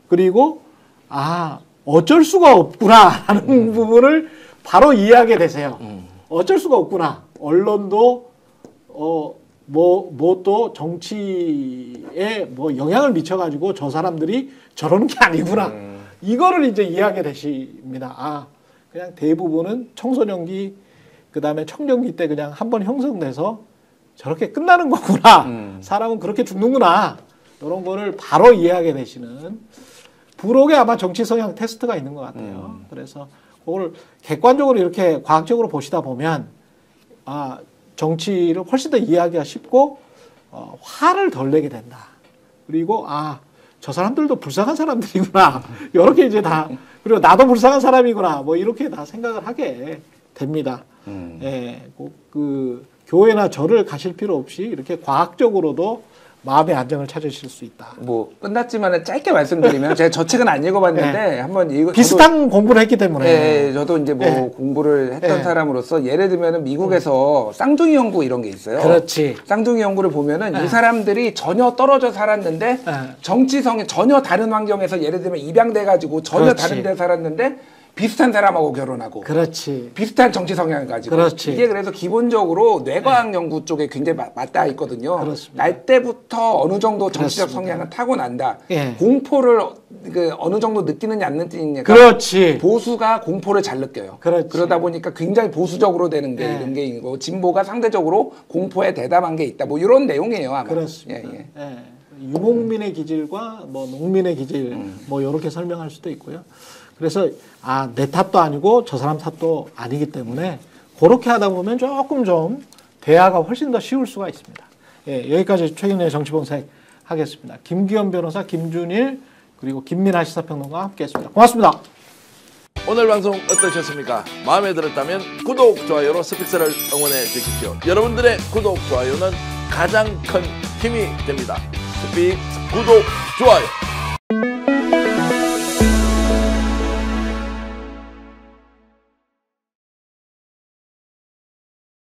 그리고 어쩔 수가 없구나라는 부분을 바로 이해하게 되세요. 어쩔 수가 없구나. 언론도 또 정치에 뭐 영향을 미쳐가지고 저 사람들이 저러는 게 아니구나. 이거를 이제 이해하게 되십니다. 그냥 대부분은 청소년기, 그 다음에 청년기 때 그냥 한번 형성돼서 저렇게 끝나는 거구나. 사람은 그렇게 죽는구나. 이런 거를 바로 이해하게 되시는 부록에 아마 정치 성향 테스트가 있는 것 같아요. 그래서 그걸 객관적으로 이렇게 과학적으로 보시다 보면 정치를 훨씬 더 이해하기가 쉽고 화를 덜 내게 된다. 그리고 저 사람들도 불쌍한 사람들이구나. 이렇게 이제 다 그리고 나도 불쌍한 사람이구나. 뭐 이렇게 다 생각을 하게 됩니다. 예, 그 교회나 절을 가실 필요 없이 이렇게 과학적으로도 마음의 안정을 찾으실 수 있다. 뭐 끝났지만 짧게 말씀드리면 제가 저 책은 안 읽어봤는데 네. 한번 비슷한 공부를 했기 때문에. 네, 저도 이제 뭐 공부를 했던 사람으로서 예를 들면은 미국에서 쌍둥이 연구 이런 게 있어요. 그렇지. 쌍둥이 연구를 보면은 이 사람들이 전혀 떨어져 살았는데 정치성에 전혀 다른 환경에서 예를 들면 입양돼 가지고 전혀 다른 데 살았는데 비슷한 사람하고 결혼하고 그렇지. 비슷한 정치 성향을 가지고 그렇지. 이게 그래서 기본적으로 뇌과학 연구 쪽에 굉장히 맞닿아 있거든요. 그렇습니다. 날 때부터 어느 정도 정치적 성향을 타고난다. 예. 공포를 어느 정도 느끼느냐 안 느끼느냐. 그렇지. 보수가 공포를 잘 느껴요. 그렇지. 그러다 보니까 굉장히 보수적으로 되는 게 예. 이런 게 있고 진보가 상대적으로 공포에 대담한 게 있다. 뭐 이런 내용이에요 아마. 그렇습니다. 예. 예. 유목민의 기질과 뭐 농민의 기질 뭐 이렇게 설명할 수도 있고요. 그래서 내 탓도 아니고 저 사람 탓도 아니기 때문에 그렇게 하다 보면 조금 좀 대화가 훨씬 더 쉬울 수가 있습니다. 예, 여기까지 최근의 정치본색 하겠습니다. 김기현 변호사, 김준일 그리고 김민하 시사평론가와 함께했습니다. 고맙습니다. 오늘 방송 어떠셨습니까? 마음에 들었다면 구독, 좋아요로 스픽스를 응원해 주십시오. 여러분들의 구독, 좋아요는 가장 큰 힘이 됩니다. 스픽스 구독, 좋아요.